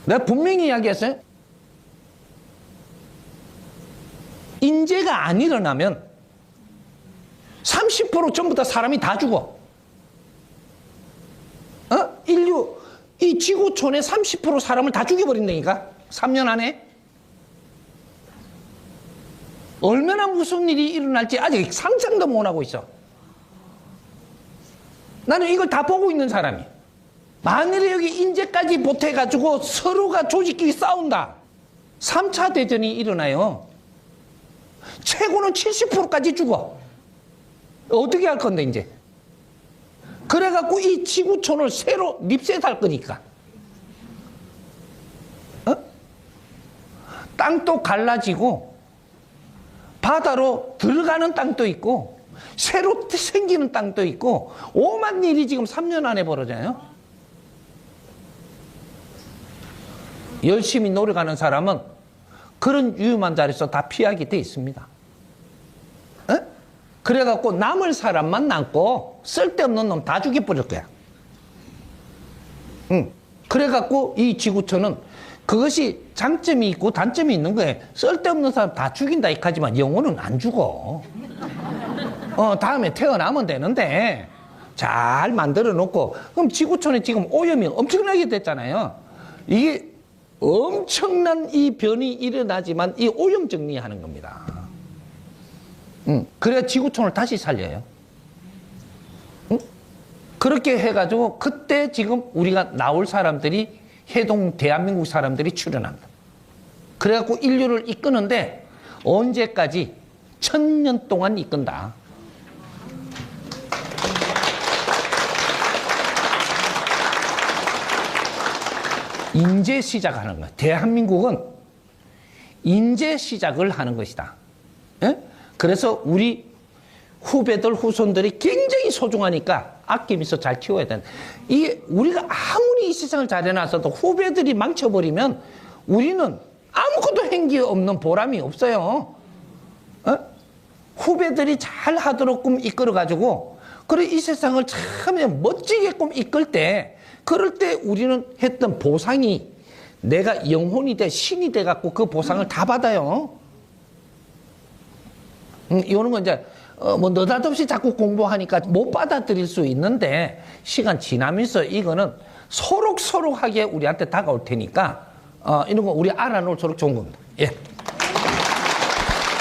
내가 분명히 이야기했어요. 인재가 안 일어나면 30% 전부 다 사람이 다 죽어. 인류 이 지구촌의 30% 사람을 다 죽여버린다니까. 3년 안에. 얼마나 무슨 일이 일어날지 아직 상상도 못하고 있어. 나는 이걸 다 보고 있는 사람이. 만일에 여기 인재까지 보태가지고 서로가 조직끼리 싸운다. 3차 대전이 일어나요. 최고는 70%까지 죽어. 어떻게 할 건데 이제. 그래갖고 이 지구촌을 새로 립셋할 거니까. 땅도 갈라지고 바다로 들어가는 땅도 있고 새로 생기는 땅도 있고 오만 일이 지금 3년 안에 벌어져요. 열심히 노력하는 사람은 그런 위험한 자리에서 다 피하게 돼 있습니다. 그래갖고 남을 사람만 남고 쓸데없는 놈 다 죽여버릴 거야. 그래갖고 이 지구촌은 그것이 장점이 있고 단점이 있는 거예요. 쓸데없는 사람 다 죽인다 이까지만 영혼은 안 죽어. 다음에 태어나면 되는데 잘 만들어 놓고. 그럼 지구촌에 지금 오염이 엄청나게 됐잖아요. 이게 엄청난 이 변이 일어나지만 이 오염 정리하는 겁니다. 그래야 지구촌을 다시 살려요. 그렇게 해가지고 그때 지금 우리가 나올 사람들이 해동 대한민국 사람들이 출연한다. 그래갖고 인류를 이끄는데 언제까지? 1000년 동안 이끈다. 인제 시작하는 거야. 대한민국은 인제 시작을 하는 것이다. 예? 그래서 우리 후배들, 후손들이 굉장히 소중하니까 아끼면서 잘 키워야 된다. 우리가 아무리 이 세상을 잘 해놨어도 후배들이 망쳐버리면 우리는 아무것도 한 게 없는 보람이 없어요. 어? 후배들이 잘 하도록끔 이끌어가지고, 그래, 이 세상을 참 멋지게끔 이끌 때, 그럴 때 우리는 했던 보상이 내가 영혼이 돼, 신이 돼갖고 그 보상을 다 받아요. 이거는 건 이제, 뭐, 느닷없이 자꾸 공부하니까 못 받아들일 수 있는데, 시간 지나면서 이거는 소록소록하게 우리한테 다가올 테니까, 이런 거 우리 알아놓을수록 좋은 겁니다. 예.